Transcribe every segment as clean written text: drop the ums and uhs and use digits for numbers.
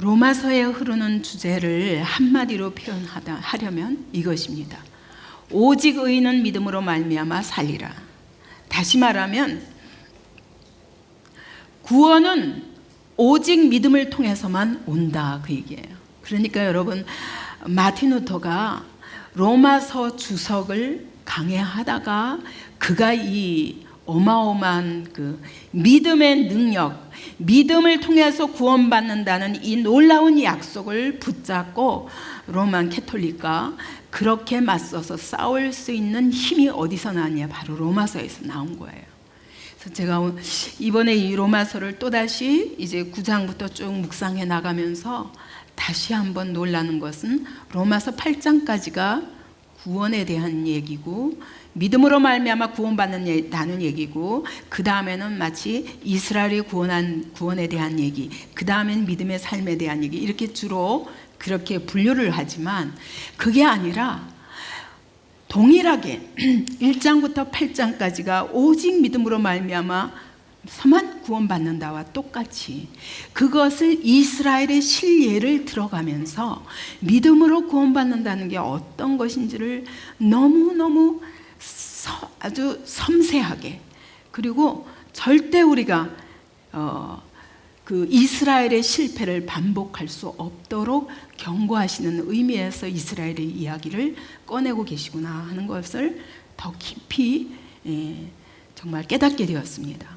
로마서에 흐르는 주제를 한마디로 표현하려면 이것입니다. 오직 의인은 믿음으로 말미암아 살리라. 다시 말하면 구원은 오직 믿음을 통해서만 온다, 그 얘기예요. 그러니까 여러분, 마틴 루터가 로마서 주석을 강해하다가 그가 이 어마어마한 그 믿음의 능력, 믿음을 통해서 구원받는다는 이 놀라운 약속을 붙잡고 로만 캐톨릭과 그렇게 맞서서 싸울 수 있는 힘이 어디서 나왔냐? 바로 로마서에서 나온 거예요. 그래서 제가 이번에 이 로마서를 또다시 이제 9장부터 쭉 묵상해 나가면서 다시 한번 놀라는 것은 로마서 8장까지가 구원에 대한 얘기고 믿음으로 말미암아 구원받는다는 얘기고, 그 다음에는 마치 이스라엘이 구원에 대한 얘기, 그 다음엔 믿음의 삶에 대한 얘기, 이렇게 주로 그렇게 분류를 하지만 그게 아니라 동일하게 1장부터 8장까지가 오직 믿음으로 말미암아서만 구원받는다와 똑같이 그것을 이스라엘의 실예를 들어가면서 믿음으로 구원받는다는 게 어떤 것인지를 너무너무 아주 섬세하게, 그리고 절대 우리가 그 이스라엘의 실패를 반복할 수 없도록 경고하시는 의미에서 이스라엘의 이야기를 꺼내고 계시구나 하는 것을 더 깊이 정말 깨닫게 되었습니다.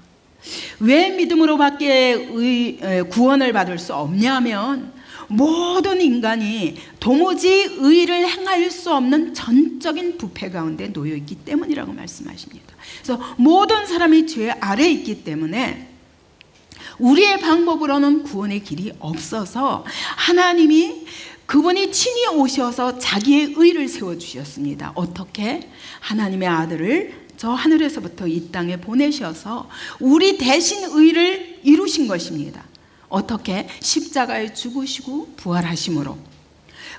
왜 믿음으로밖에 구원을 받을 수 없냐면 모든 인간이 도무지 의를 행할 수 없는 전적인 부패 가운데 놓여 있기 때문이라고 말씀하십니다. 그래서 모든 사람이 죄 아래에 있기 때문에 우리의 방법으로는 구원의 길이 없어서 하나님이 그분이 친히 오셔서 자기의 의를 세워주셨습니다. 어떻게? 하나님의 아들을 저 하늘에서부터 이 땅에 보내셔서 우리 대신 의를 이루신 것입니다. 어떻게? 십자가에 죽으시고 부활하심으로.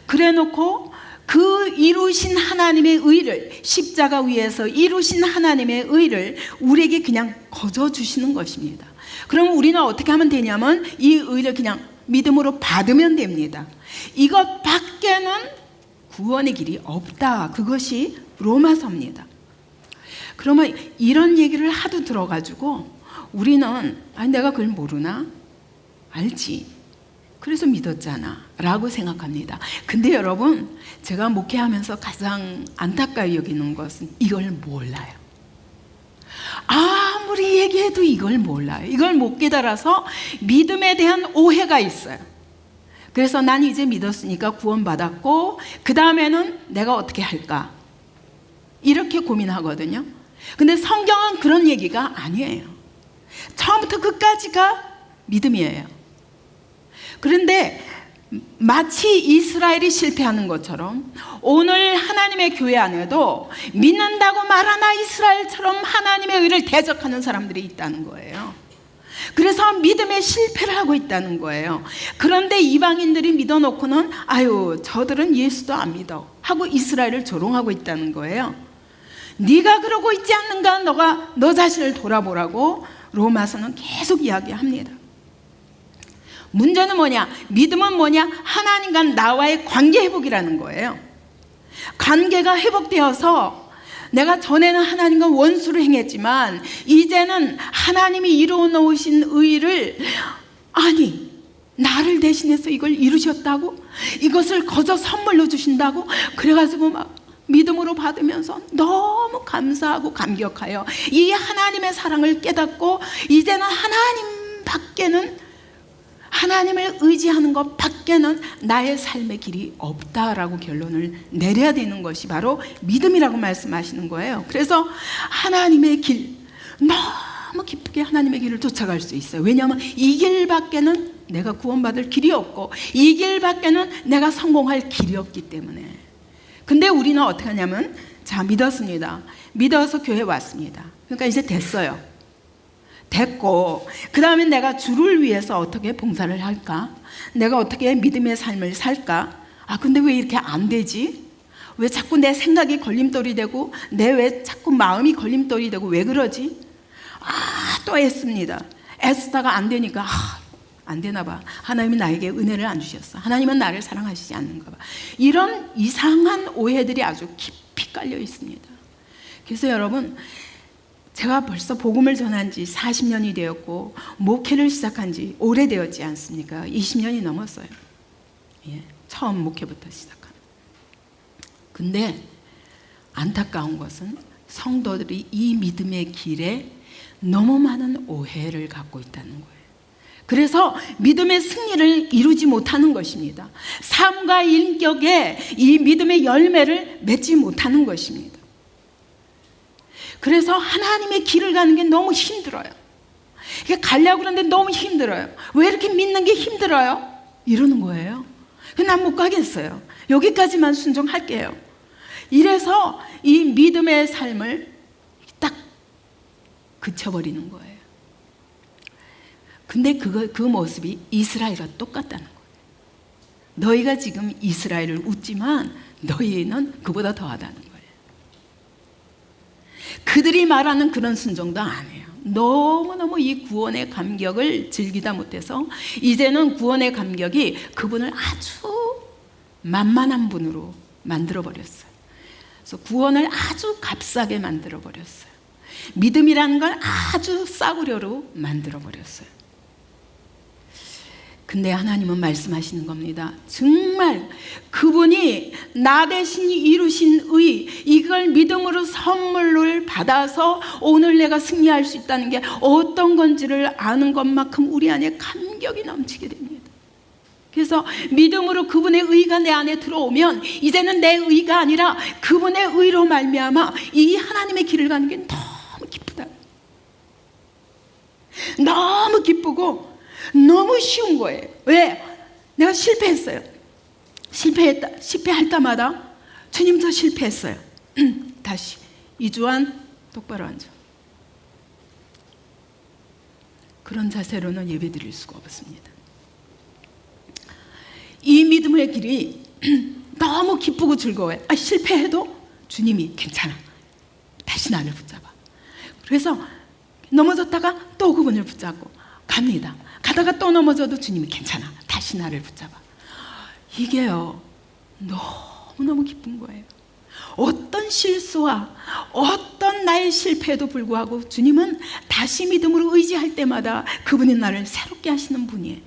그래놓고 그 이루신 하나님의 의를, 십자가 위에서 이루신 하나님의 의를 우리에게 그냥 거저 주시는 것입니다. 그럼 우리는 어떻게 하면 되냐면 이 의를 그냥 믿음으로 받으면 됩니다. 이것 밖에는 구원의 길이 없다. 그것이 로마서입니다. 그러면 이런 얘기를 하도 들어가지고 우리는 내가 그걸 모르나? 알지. 그래서 믿었잖아 라고 생각합니다. 근데 여러분, 제가 목회하면서 가장 안타까이 여기는 것은 이걸 몰라요. 아무리 얘기해도 이걸 몰라요. 이걸 못 깨달아서 믿음에 대한 오해가 있어요. 그래서 난 이제 믿었으니까 구원받았고 그 다음에는 내가 어떻게 할까? 이렇게 고민하거든요. 근데 성경은 그런 얘기가 아니에요. 처음부터 끝까지가 믿음이에요. 그런데 마치 이스라엘이 실패하는 것처럼 오늘 하나님의 교회 안에도 믿는다고 말하나 이스라엘처럼 하나님의 의를 대적하는 사람들이 있다는 거예요. 그래서 믿음에 실패를 하고 있다는 거예요. 그런데 이방인들이 믿어놓고는 아유 저들은 예수도 안 믿어 하고 이스라엘을 조롱하고 있다는 거예요. 네가 그러고 있지 않는가? 너 자신을 돌아보라고 로마서는 계속 이야기합니다. 문제는 뭐냐? 믿음은 뭐냐? 하나님과 나와의 관계 회복이라는 거예요. 관계가 회복되어서 내가 전에는 하나님과 원수를 행했지만 이제는 하나님이 이루어 놓으신 의를, 아니 나를 대신해서 이걸 이루셨다고? 이것을 거저 선물로 주신다고? 그래가지고 막 믿음으로 받으면서 너무 감사하고 감격하여 이 하나님의 사랑을 깨닫고 이제는 하나님 밖에는, 하나님을 의지하는 것 밖에는 나의 삶의 길이 없다라고 결론을 내려야 되는 것이 바로 믿음이라고 말씀하시는 거예요. 그래서 하나님의 길, 너무 기쁘게 하나님의 길을 쫓아갈 수 있어요. 왜냐하면 이 길 밖에는 내가 구원받을 길이 없고 이 길 밖에는 내가 성공할 길이 없기 때문에. 근데 우리는 어떻게 하냐면, 자, 믿었습니다. 믿어서 교회 왔습니다. 그러니까 이제 됐어요. 됐고 그 다음에 내가 주를 위해서 어떻게 봉사를 할까? 내가 어떻게 믿음의 삶을 살까? 근데 왜 이렇게 안 되지? 왜 자꾸 내 생각이 걸림돌이 되고 내 왜 자꾸 마음이 걸림돌이 되고 왜 그러지? 또 애씁니다. 애쓰다가 안 되니까 안 되나 봐. 하나님이 나에게 은혜를 안 주셨어. 하나님은 나를 사랑하시지 않는가 봐. 이런 이상한 오해들이 아주 깊이 깔려 있습니다. 그래서 여러분, 제가 벌써 복음을 전한 지 40년이 되었고 목회를 시작한 지 오래되었지 않습니까? 20년이 넘었어요. 예, 처음 목회부터 시작한. 근데 안타까운 것은 성도들이 이 믿음의 길에 너무 많은 오해를 갖고 있다는 거예요. 그래서 믿음의 승리를 이루지 못하는 것입니다. 삶과 인격에 이 믿음의 열매를 맺지 못하는 것입니다. 그래서 하나님의 길을 가는 게 너무 힘들어요. 가려고 그러는데 너무 힘들어요. 왜 이렇게 믿는 게 힘들어요? 이러는 거예요. 난 못 가겠어요. 여기까지만 순종할게요. 이래서 이 믿음의 삶을 딱 그쳐버리는 거예요. 근데 그 모습이 이스라엘과 똑같다는 거예요. 너희가 지금 이스라엘을 웃지만 너희는 그보다 더하다는 거예요. 그들이 말하는 그런 순종도 아니에요. 너무너무 이 구원의 감격을 즐기다 못해서 이제는 구원의 감격이 그분을 아주 만만한 분으로 만들어버렸어요. 그래서 구원을 아주 값싸게 만들어버렸어요. 믿음이라는 걸 아주 싸구려로 만들어버렸어요. 근데 하나님은 말씀하시는 겁니다. 정말 그분이 나 대신 이루신 의, 이걸 믿음으로 선물을 받아서 오늘 내가 승리할 수 있다는 게 어떤 건지를 아는 것만큼 우리 안에 감격이 넘치게 됩니다. 그래서 믿음으로 그분의 의가 내 안에 들어오면 이제는 내 의가 아니라 그분의 의로 말미암아 이 하나님의 길을 가는 게 너무 기쁘다. 너무 기쁘고 너무 쉬운 거예요. 왜? 내가 실패했어요. 실패할 때마다 주님 저 실패했어요. 다시 이주환 똑바로 앉아. 그런 자세로는 예배 드릴 수가 없습니다. 이 믿음의 길이 너무 기쁘고 즐거워요. 실패해도 주님이 괜찮아. 다시 나를 붙잡아. 그래서 넘어졌다가 또 그분을 붙잡고 갑니다. 가다가 또 넘어져도 주님이 괜찮아. 다시 나를 붙잡아. 이게요, 너무너무 기쁜 거예요. 어떤 실수와 어떤 나의 실패에도 불구하고 주님은 다시 믿음으로 의지할 때마다 그분이 나를 새롭게 하시는 분이에요.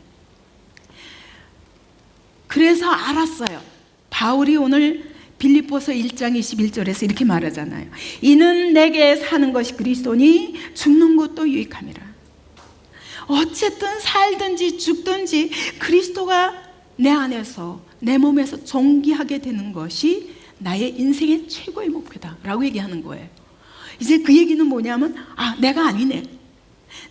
그래서 알았어요. 바울이 오늘 빌립보서 1장 21절에서 이렇게 말하잖아요. 이는 내게 사는 것이 그리스도니 죽는 것도 유익함이라. 어쨌든 살든지 죽든지 그리스도가 내 안에서 내 몸에서 존귀하게 되는 것이 나의 인생의 최고의 목표다라고 얘기하는 거예요. 이제 그 얘기는 뭐냐면 내가 아니네.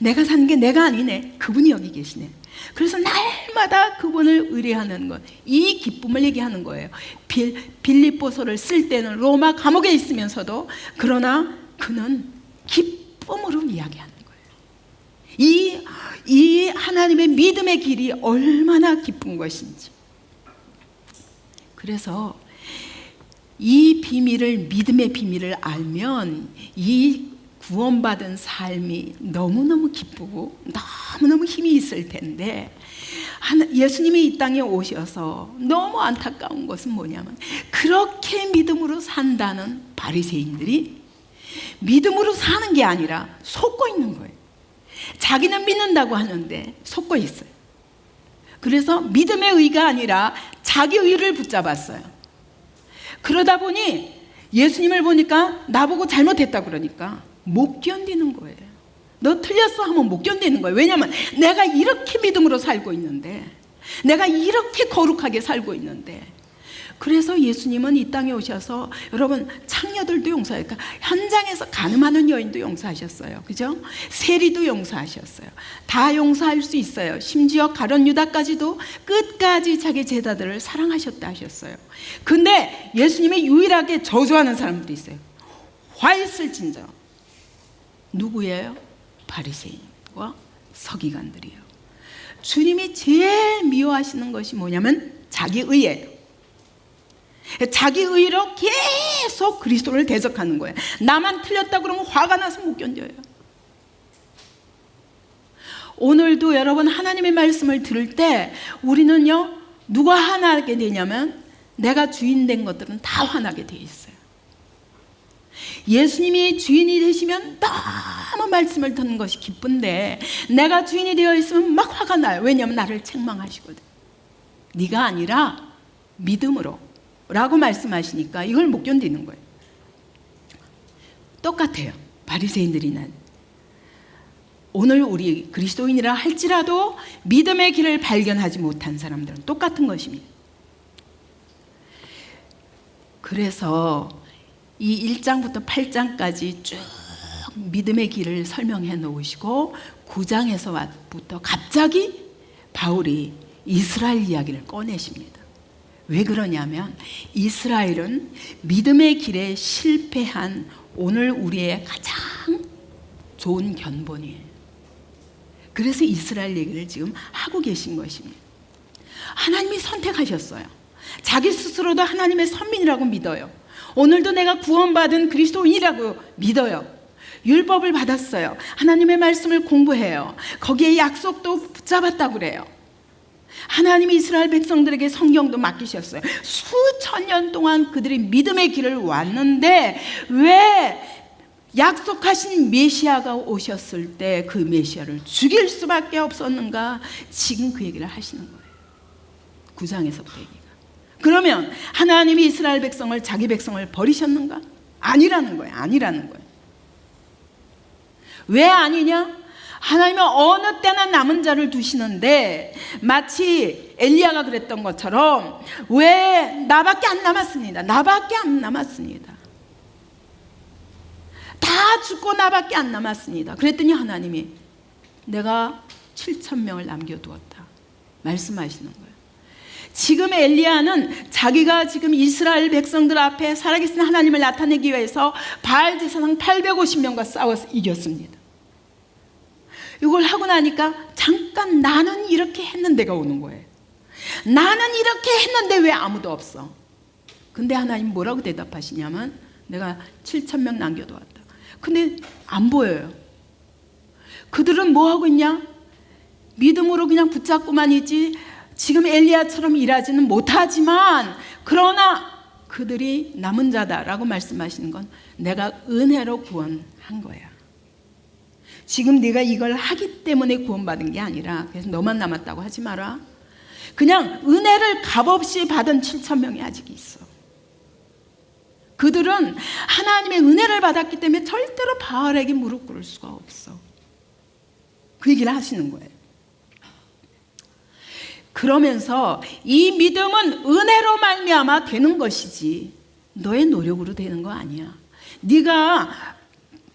내가 사는 게 내가 아니네. 그분이 여기 계시네. 그래서 날마다 그분을 의뢰하는 것, 이 기쁨을 얘기하는 거예요. 빌립보서를 쓸 때는 로마 감옥에 있으면서도 그러나 그는 기쁨으로 이야기하는 거예요. 이 하나님의 믿음의 길이 얼마나 기쁜 것인지. 그래서 이 비밀을, 믿음의 비밀을 알면 이 구원받은 삶이 너무너무 기쁘고 너무너무 힘이 있을 텐데, 예수님이 이 땅에 오셔서 너무 안타까운 것은 뭐냐면 그렇게 믿음으로 산다는 바리새인들이 믿음으로 사는 게 아니라 속고 있는 거예요. 자기는 믿는다고 하는데 속고 있어요. 그래서 믿음의 의가 아니라 자기 의를 붙잡았어요. 그러다 보니 예수님을 보니까 나보고 잘못했다 그러니까 못 견디는 거예요. 너 틀렸어 하면 못 견디는 거예요. 왜냐하면 내가 이렇게 믿음으로 살고 있는데, 내가 이렇게 거룩하게 살고 있는데. 그래서 예수님은 이 땅에 오셔서 여러분 창녀들도 용서하니까 현장에서 간음하는 여인도 용서하셨어요. 그죠? 세리도 용서하셨어요. 다 용서할 수 있어요. 심지어 가룟 유다까지도 끝까지 자기 제자들을 사랑하셨다 하셨어요. 근데 예수님이 유일하게 저주하는 사람들이 있어요. 화 있을진저. 누구예요? 바리새인과 서기관들이에요. 주님이 제일 미워하시는 것이 뭐냐면 자기 의예요. 자기 의로 계속 그리스도를 대적하는 거예요. 나만 틀렸다 그러면 화가 나서 못 견뎌요. 오늘도 여러분 하나님의 말씀을 들을 때 우리는요, 누가 화나게 되냐면 내가 주인 된 것들은 다 화나게 돼 있어요. 예수님이 주인이 되시면 너무 말씀을 듣는 것이 기쁜데 내가 주인이 되어 있으면 막 화가 나요. 왜냐하면 나를 책망하시거든. 네가 아니라 믿음으로 라고 말씀하시니까 이걸 못 견디는 거예요. 똑같아요. 바리새인들이나 오늘 우리 그리스도인이라 할지라도 믿음의 길을 발견하지 못한 사람들은 똑같은 것입니다. 그래서 이 1장부터 8장까지 쭉 믿음의 길을 설명해 놓으시고 9장에서부터 갑자기 바울이 이스라엘 이야기를 꺼내십니다. 왜 그러냐면 이스라엘은 믿음의 길에 실패한 오늘 우리의 가장 좋은 견본이에요. 그래서 이스라엘 얘기를 지금 하고 계신 것입니다. 하나님이 선택하셨어요. 자기 스스로도 하나님의 선민이라고 믿어요. 오늘도 내가 구원받은 그리스도인이라고 믿어요. 율법을 받았어요. 하나님의 말씀을 공부해요. 거기에 약속도 붙잡았다고 그래요. 하나님이 이스라엘 백성들에게 성경도 맡기셨어요. 수천 년 동안 그들이 믿음의 길을 왔는데 왜 약속하신 메시아가 오셨을 때 그 메시아를 죽일 수밖에 없었는가? 지금 그 얘기를 하시는 거예요. 9장에서부터 얘기가. 그러면 하나님이 이스라엘 백성을, 자기 백성을 버리셨는가? 아니라는 거예요. 아니라는 거예요. 왜 아니냐? 하나님은 어느 때나 남은 자를 두시는데 마치 엘리야가 그랬던 것처럼 왜 나밖에 안 남았습니다. 나밖에 안 남았습니다. 다 죽고 나밖에 안 남았습니다. 그랬더니 하나님이 내가 7,000명을 남겨두었다 말씀하시는 거예요. 지금 엘리야는 자기가 지금 이스라엘 백성들 앞에 살아계신 하나님을 나타내기 위해서 바알 제사장 850명과 싸워서 이겼습니다. 이걸 하고 나니까 잠깐 나는 이렇게 했는데가 오는 거예요. 나는 이렇게 했는데 왜 아무도 없어? 근데 하나님 뭐라고 대답하시냐면 내가 7,000명 남겨두었다. 근데 안 보여요. 그들은 뭐 하고 있냐? 믿음으로 그냥 붙잡고만 있지 지금 엘리야처럼 일하지는 못하지만 그러나 그들이 남은 자다라고 말씀하시는 건 내가 은혜로 구원한 거야. 지금 네가 이걸 하기 때문에 구원받은 게 아니라 그래서 너만 남았다고 하지 마라. 그냥 은혜를 값없이 받은 7,000명이 아직 있어. 그들은 하나님의 은혜를 받았기 때문에 절대로 바알에게 무릎 꿇을 수가 없어. 그 얘기를 하시는 거예요. 그러면서 이 믿음은 은혜로 말미암아 되는 것이지 너의 노력으로 되는 거 아니야. 네가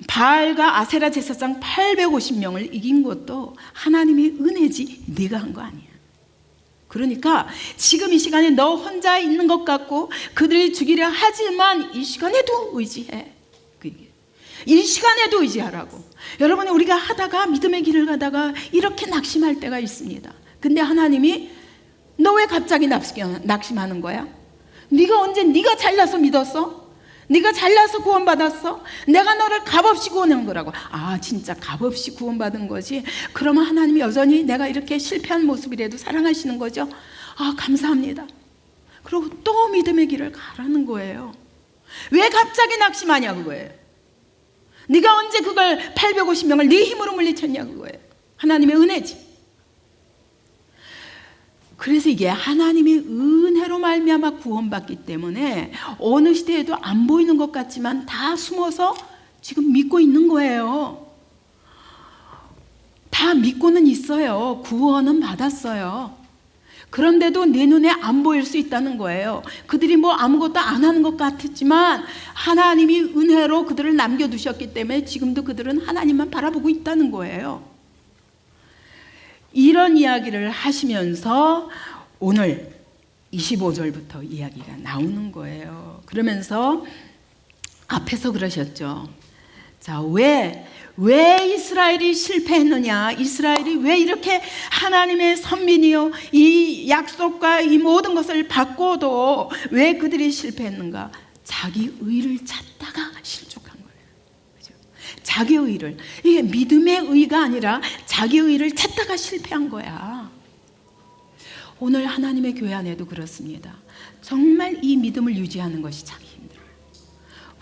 바알과 아세라 제사장 850명을 이긴 것도 하나님의 은혜지 네가 한 거 아니야. 그러니까 지금 이 시간에 너 혼자 있는 것 같고 그들이 죽이려 하지만 이 시간에도 의지해. 이 시간에도 의지하라고. 여러분 우리가 하다가 믿음의 길을 가다가 이렇게 낙심할 때가 있습니다. 근데 하나님이 너 왜 갑자기 낙심하는 거야? 네가 언제 네가 잘나서 믿었어? 네가 잘나서 구원받았어? 내가 너를 값없이 구원한 거라고. 아 진짜 값없이 구원받은 거지? 그러면 하나님이 여전히 내가 이렇게 실패한 모습이라도 사랑하시는 거죠? 아 감사합니다. 그리고 또 믿음의 길을 가라는 거예요. 왜 갑자기 낙심하냐 그거예요. 네가 언제 그걸 850명을 네 힘으로 물리쳤냐 그거예요. 하나님의 은혜지. 그래서 이게 하나님의 은혜로 말미암아 구원받기 때문에 어느 시대에도 안 보이는 것 같지만 다 숨어서 지금 믿고 있는 거예요. 다 믿고는 있어요. 구원은 받았어요. 그런데도 내 눈에 안 보일 수 있다는 거예요. 그들이 뭐 아무것도 안 하는 것 같았지만 하나님이 은혜로 그들을 남겨두셨기 때문에 지금도 그들은 하나님만 바라보고 있다는 거예요. 이런 이야기를 하시면서 오늘 25절부터 이야기가 나오는 거예요. 그러면서 앞에서 그러셨죠. 자, 왜 이스라엘이 실패했느냐? 이스라엘이 왜 이렇게 하나님의 선민이요? 이 약속과 이 모든 것을 받고도 왜 그들이 실패했는가? 자기 의를 찾다가 실족한 거예요. 그죠? 자기 의를, 이게 믿음의 의가 아니라 자기 의를 찾다가 실패한 거야. 오늘 하나님의 교회 안에도 그렇습니다. 정말 이 믿음을 유지하는 것이 참 힘들어요.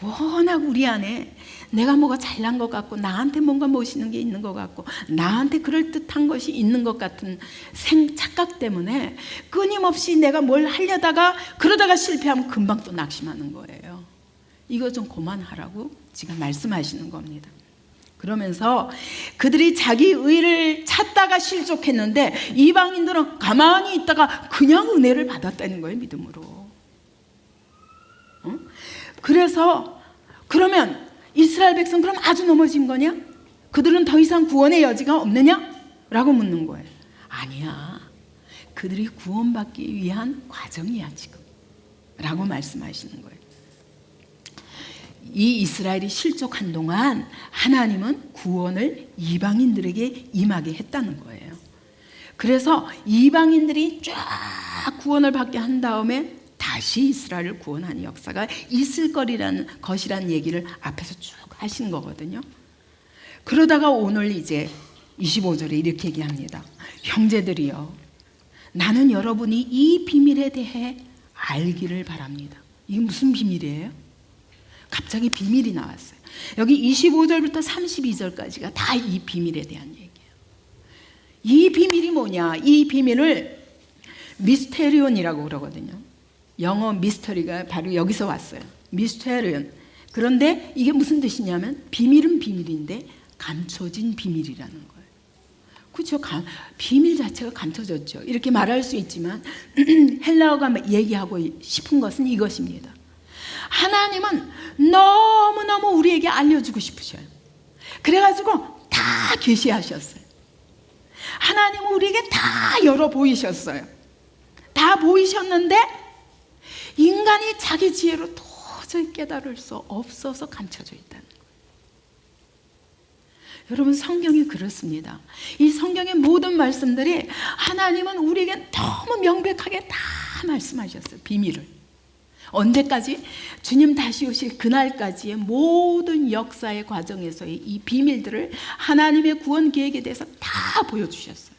워낙 우리 안에 내가 뭐가 잘난 것 같고, 나한테 뭔가 멋있는 게 있는 것 같고, 나한테 그럴듯한 것이 있는 것 같은 착각 때문에 끊임없이 내가 뭘 하려다가 그러다가 실패하면 금방 또 낙심하는 거예요. 이거 좀 그만하라고 지금 말씀하시는 겁니다. 그러면서 그들이 자기 의를 찾다가 실족했는데 이방인들은 가만히 있다가 그냥 은혜를 받았다는 거예요, 믿음으로. 그래서 그러면 이스라엘 백성 그럼 아주 넘어진 거냐? 그들은 더 이상 구원의 여지가 없느냐? 라고 묻는 거예요. 아니야, 그들이 구원받기 위한 과정이야 지금 라고 말씀하시는 거예요. 이 이스라엘이 실족한 동안 하나님은 구원을 이방인들에게 임하게 했다는 거예요. 그래서 이방인들이 쫙 구원을 받게 한 다음에 다시 이스라엘을 구원하는 역사가 있을 것이라는 얘기를 앞에서 쭉 하신 거거든요. 그러다가 오늘 이제 25절에 이렇게 얘기합니다. 형제들이여, 나는 여러분이 이 비밀에 대해 알기를 바랍니다. 이게 무슨 비밀이에요? 갑자기 비밀이 나왔어요. 여기 25절부터 32절까지가 다 이 비밀에 대한 얘기예요. 이 비밀이 뭐냐? 이 비밀을 미스테리온이라고 그러거든요. 영어 미스터리가 바로 여기서 왔어요. 미스테리온. 그런데 이게 무슨 뜻이냐면 비밀은 비밀인데 감춰진 비밀이라는 거예요. 그렇죠? 비밀 자체가 감춰졌죠. 이렇게 말할 수 있지만 헬라어가 얘기하고 싶은 것은 이것입니다. 하나님은 너무너무 우리에게 알려주고 싶으셔요. 그래가지고 다 계시하셨어요. 하나님은 우리에게 다 열어 보이셨어요. 다 보이셨는데 인간이 자기 지혜로 도저히 깨달을 수 없어서 감춰져 있다는 거예요. 여러분, 성경이 그렇습니다. 이 성경의 모든 말씀들이 하나님은 우리에게 너무 명백하게 다 말씀하셨어요. 비밀을. 언제까지? 주님 다시 오실 그날까지의 모든 역사의 과정에서의 이 비밀들을 하나님의 구원 계획에 대해서 다 보여주셨어요.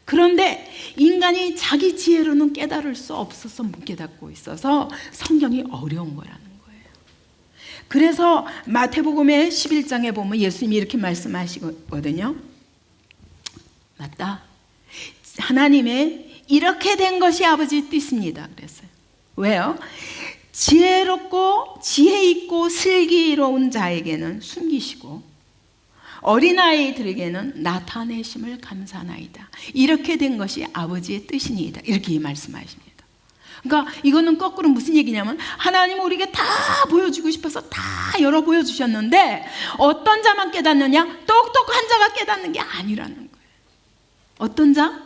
그런데 인간이 자기 지혜로는 깨달을 수 없어서 못 깨닫고 있어서 성경이 어려운 거라는 거예요. 그래서 마태복음의 11장에 보면 예수님이 이렇게 말씀하시거든요. 맞다. 하나님의 이렇게 된 것이 아버지의 뜻입니다. 그랬어요. 왜요? 지혜롭고 지혜 있고 슬기로운 자에게는 숨기시고 어린아이들에게는 나타내심을 감사나이다. 이렇게 된 것이 아버지의 뜻이니이다. 이렇게 말씀하십니다. 그러니까 이거는 거꾸로 무슨 얘기냐면 하나님은 우리에게 다 보여주고 싶어서 다 열어 보여주셨는데 어떤 자만 깨닫느냐? 똑똑한 자가 깨닫는 게 아니라는 거예요. 어떤 자?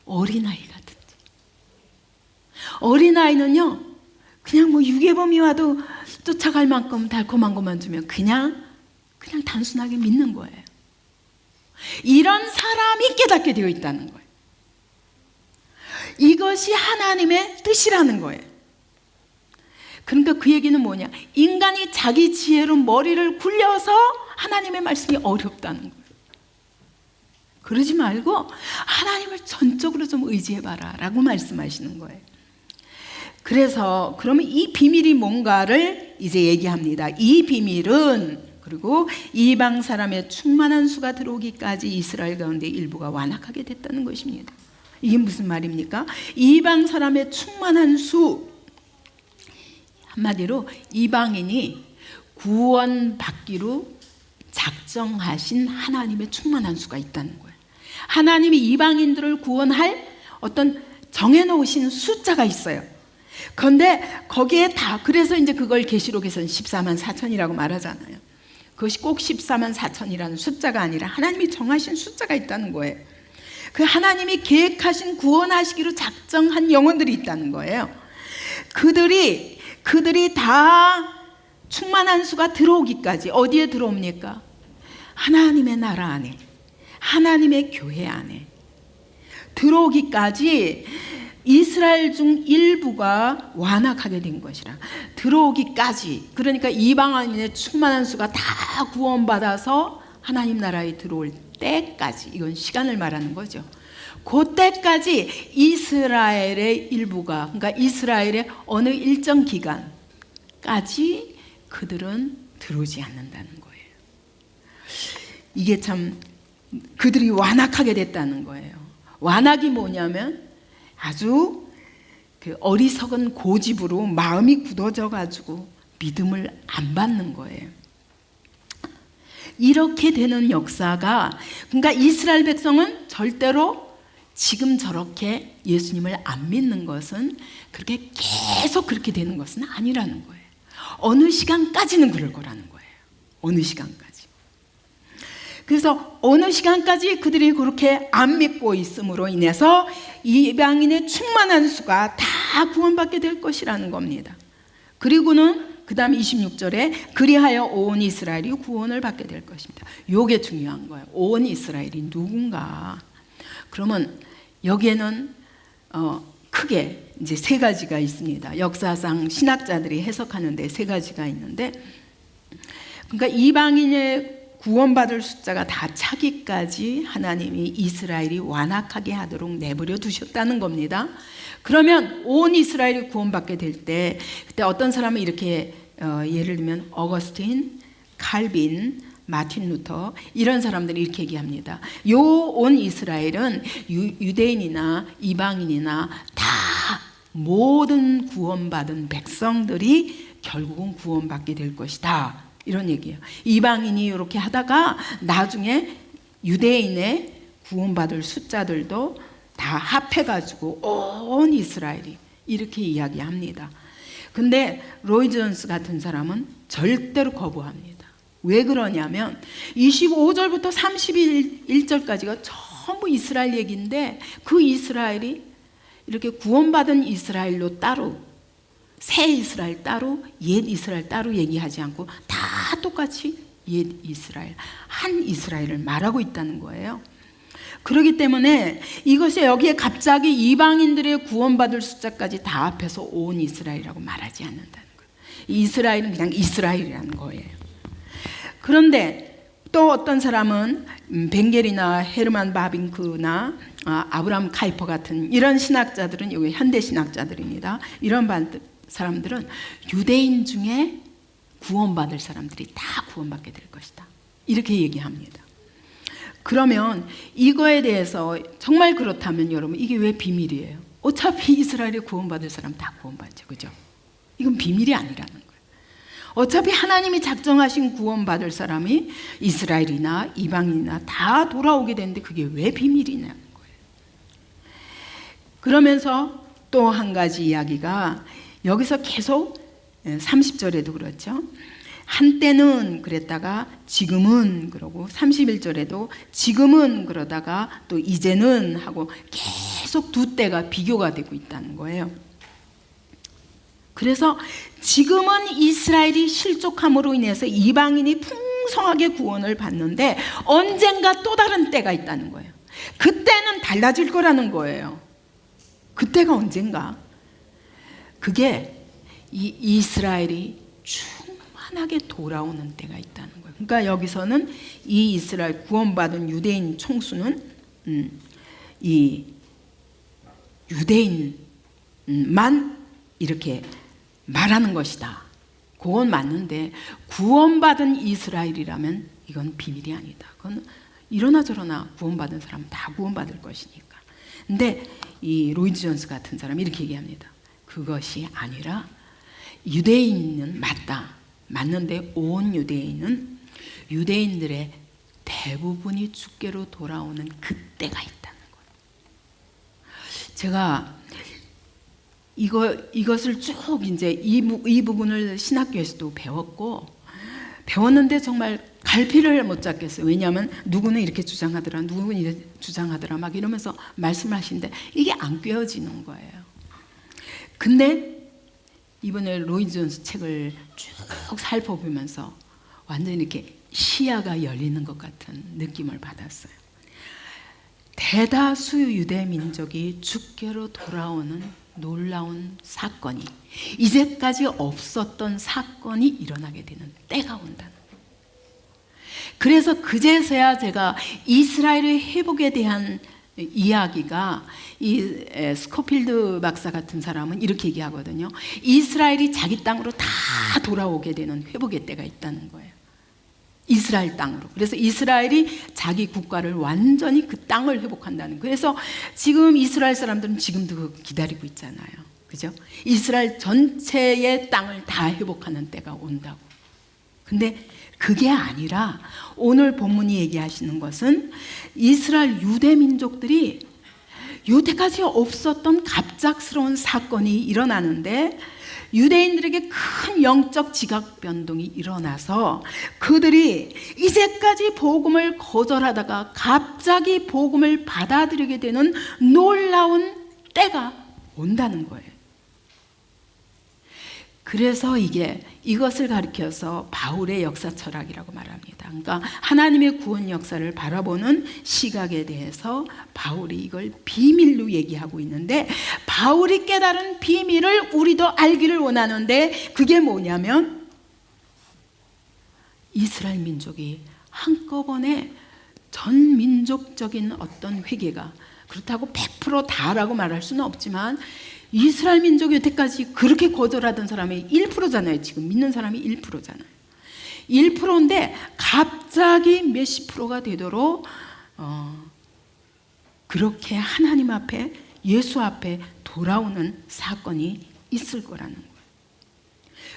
어린아이 같은 자. 어린아이는요, 그냥 뭐 유괴범이 와도 쫓아갈 만큼 달콤한 것만 주면 그냥 단순하게 믿는 거예요. 이런 사람이 깨닫게 되어 있다는 거예요. 이것이 하나님의 뜻이라는 거예요. 그러니까 그 얘기는 뭐냐? 인간이 자기 지혜로 머리를 굴려서 하나님의 말씀이 어렵다는 거예요. 그러지 말고 하나님을 전적으로 좀 의지해봐라 라고 말씀하시는 거예요. 그래서 그러면 이 비밀이 뭔가를 이제 얘기합니다. 이 비밀은 그리고 이방 사람의 충만한 수가 들어오기까지 이스라엘 가운데 일부가 완악하게 됐다는 것입니다. 이게 무슨 말입니까? 이방 사람의 충만한 수, 한마디로 이방인이 구원받기로 작정하신 하나님의 충만한 수가 있다는 거예요. 하나님이 이방인들을 구원할 어떤 정해놓으신 숫자가 있어요. 그런데 거기에 다, 그래서 이제 그걸 계시록에서는 14만 4천이라고 말하잖아요. 그것이 꼭 14만 4천이라는 숫자가 아니라 하나님이 정하신 숫자가 있다는 거예요. 그 하나님이 계획하신 구원하시기로 작정한 영혼들이 있다는 거예요. 그들이 다 충만한 수가 들어오기까지 어디에 들어옵니까? 하나님의 나라 안에, 하나님의 교회 안에 들어오기까지 이스라엘 중 일부가 완악하게 된 것이라. 들어오기까지, 그러니까 이방인의 충만한 수가 다 구원받아서 하나님 나라에 들어올 때까지, 이건 시간을 말하는 거죠. 그때까지 이스라엘의 일부가, 그러니까 이스라엘의 어느 일정 기간까지 그들은 들어오지 않는다는 거예요. 이게 참 그들이 완악하게 됐다는 거예요. 완악이 뭐냐면 아주 그 어리석은 고집으로 마음이 굳어져 가지고 믿음을 안 받는 거예요. 이렇게 되는 역사가, 그러니까 이스라엘 백성은 절대로 지금 저렇게 예수님을 안 믿는 것은 그렇게 계속 그렇게 되는 것은 아니라는 거예요. 어느 시간까지는 그럴 거라는 거예요. 어느 시간까지. 그래서 어느 시간까지 그들이 그렇게 안 믿고 있음으로 인해서 이방인의 충만한 수가 다 구원받게 될 것이라는 겁니다. 그리고는 그 다음 26절에 그리하여 온 이스라엘이 구원을 받게 될 것입니다. 이게 중요한 거예요. 온 이스라엘이 누군가. 그러면 여기에는 크게 이제 세 가지가 있습니다. 역사상 신학자들이 해석하는데 세 가지가 있는데, 그러니까 이방인의 구원받을 숫자가 다 차기까지 하나님이 이스라엘이 완악하게 하도록 내버려 두셨다는 겁니다. 그러면 온 이스라엘이 구원받게 될 때, 그때 어떤 사람은 이렇게 예를 들면 어거스틴, 칼빈, 마틴 루터 이런 사람들이 이렇게 얘기합니다. 요 온 이스라엘은 유대인이나 이방인이나 다 모든 구원받은 백성들이 결국은 구원받게 될 것이다. 이런 얘기예요. 이방인이 이렇게 하다가 나중에 유대인의 구원받을 숫자들도 다 합해가지고 온 이스라엘이 이렇게 이야기합니다. 근데 로이 존스 같은 사람은 절대로 거부합니다. 왜 그러냐면 25절부터 31절까지가 전부 이스라엘 얘기인데, 그 이스라엘이 이렇게 구원받은 이스라엘로 따로, 새 이스라엘 따로, 옛 이스라엘 따로 얘기하지 않고 다 똑같이 옛 이스라엘, 한 이스라엘을 말하고 있다는 거예요. 그렇기 때문에 이것이 여기에 갑자기 이방인들의 구원받을 숫자까지 다 합해서 온 이스라엘이라고 말하지 않는다는 거예요. 이스라엘은 그냥 이스라엘이라는 거예요. 그런데 또 어떤 사람은 벵겔이나 헤르만 바빙크나 아브라함 카이퍼 같은 이런 신학자들은, 여기 현대 신학자들입니다. 이런 사람들은 유대인 중에 구원받을 사람들이 다 구원받게 될 것이다. 이렇게 얘기합니다. 그러면 이거에 대해서 정말 그렇다면 여러분, 이게 왜 비밀이에요? 어차피 이스라엘이 구원받을 사람 다 구원받죠. 그죠? 이건 비밀이 아니라는 거예요. 어차피 하나님이 작정하신 구원받을 사람이 이스라엘이나 이방인이나 다 돌아오게 되는데 그게 왜 비밀이냐는 거예요. 그러면서 또 한 가지 이야기가 여기서 계속 30절에도 그렇죠. 한때는 그랬다가 지금은 그러고, 31절에도 지금은 그러다가 또 이제는 하고 계속 두 때가 비교가 되고 있다는 거예요. 그래서 지금은 이스라엘이 실족함으로 인해서 이방인이 풍성하게 구원을 받는데 언젠가 또 다른 때가 있다는 거예요. 그때는 달라질 거라는 거예요. 그때가 언젠가? 그게 이스라엘이 충만하게 돌아오는 때가 있다는 거예요. 그러니까 여기서는 이 이스라엘 구원받은 유대인 총수는 이 유대인만 이렇게 말하는 것이다. 그건 맞는데 구원받은 이스라엘이라면 이건 비밀이 아니다. 그건 이러나 저러나 구원받은 사람은 다 구원받을 것이니까. 근데 이 로이드 존스 같은 사람이 이렇게 얘기합니다. 그것이 아니라 유대인은 맞다. 맞는데 온 유대인은 유대인들의 대부분이 주께로 돌아오는 그때가 있다는 거예요. 제가 이것을 쭉 이제 이 부분을 신학교에서도 배웠는데 정말 갈피를 못 잡겠어요. 왜냐하면 누구는 이렇게 주장하더라, 누구는 이렇게 주장하더라 막 이러면서 말씀하시는데 이게 안 꿰어지는 거예요. 근데 이번에 로이 존스 책을 쭉 살펴보면서 완전히 이렇게 시야가 열리는 것 같은 느낌을 받았어요. 대다수 유대 민족이 주께로 돌아오는 놀라운 사건이, 이제까지 없었던 사건이 일어나게 되는 때가 온다는 거예요. 그래서 그제서야 제가 이스라엘의 회복에 대한 이야기가, 이 스코필드 박사 같은 사람은 이렇게 얘기하거든요. 이스라엘이 자기 땅으로 다 돌아오게 되는 회복의 때가 있다는 거예요. 이스라엘 땅으로. 그래서 이스라엘이 자기 국가를 완전히 그 땅을 회복한다는 거예요. 그래서 지금 이스라엘 사람들은 지금도 그거 기다리고 있잖아요. 그죠? 이스라엘 전체의 땅을 다 회복하는 때가 온다고. 근데 그게 아니라 오늘 본문이 얘기하시는 것은 이스라엘 유대 민족들이 여태까지 없었던 갑작스러운 사건이 일어나는데, 유대인들에게 큰 영적 지각 변동이 일어나서 그들이 이제까지 복음을 거절하다가 갑자기 복음을 받아들이게 되는 놀라운 때가 온다는 거예요. 그래서 이것을 가리켜서 바울의 역사 철학이라고 말합니다. 그러니까 하나님의 구원 역사를 바라보는 시각에 대해서 바울이 이걸 비밀로 얘기하고 있는데, 바울이 깨달은 비밀을 우리도 알기를 원하는데, 그게 뭐냐면 이스라엘 민족이 한꺼번에 전 민족적인 어떤 회개가, 그렇다고 100% 다라고 말할 수는 없지만 이스라엘 민족이 여태까지 그렇게 거절하던 사람이 1%잖아요. 지금 믿는 사람이 1%잖아요. 1%인데 갑자기 몇십 프로가 되도록 그렇게 하나님 앞에, 예수 앞에 돌아오는 사건이 있을 거라는 거예요.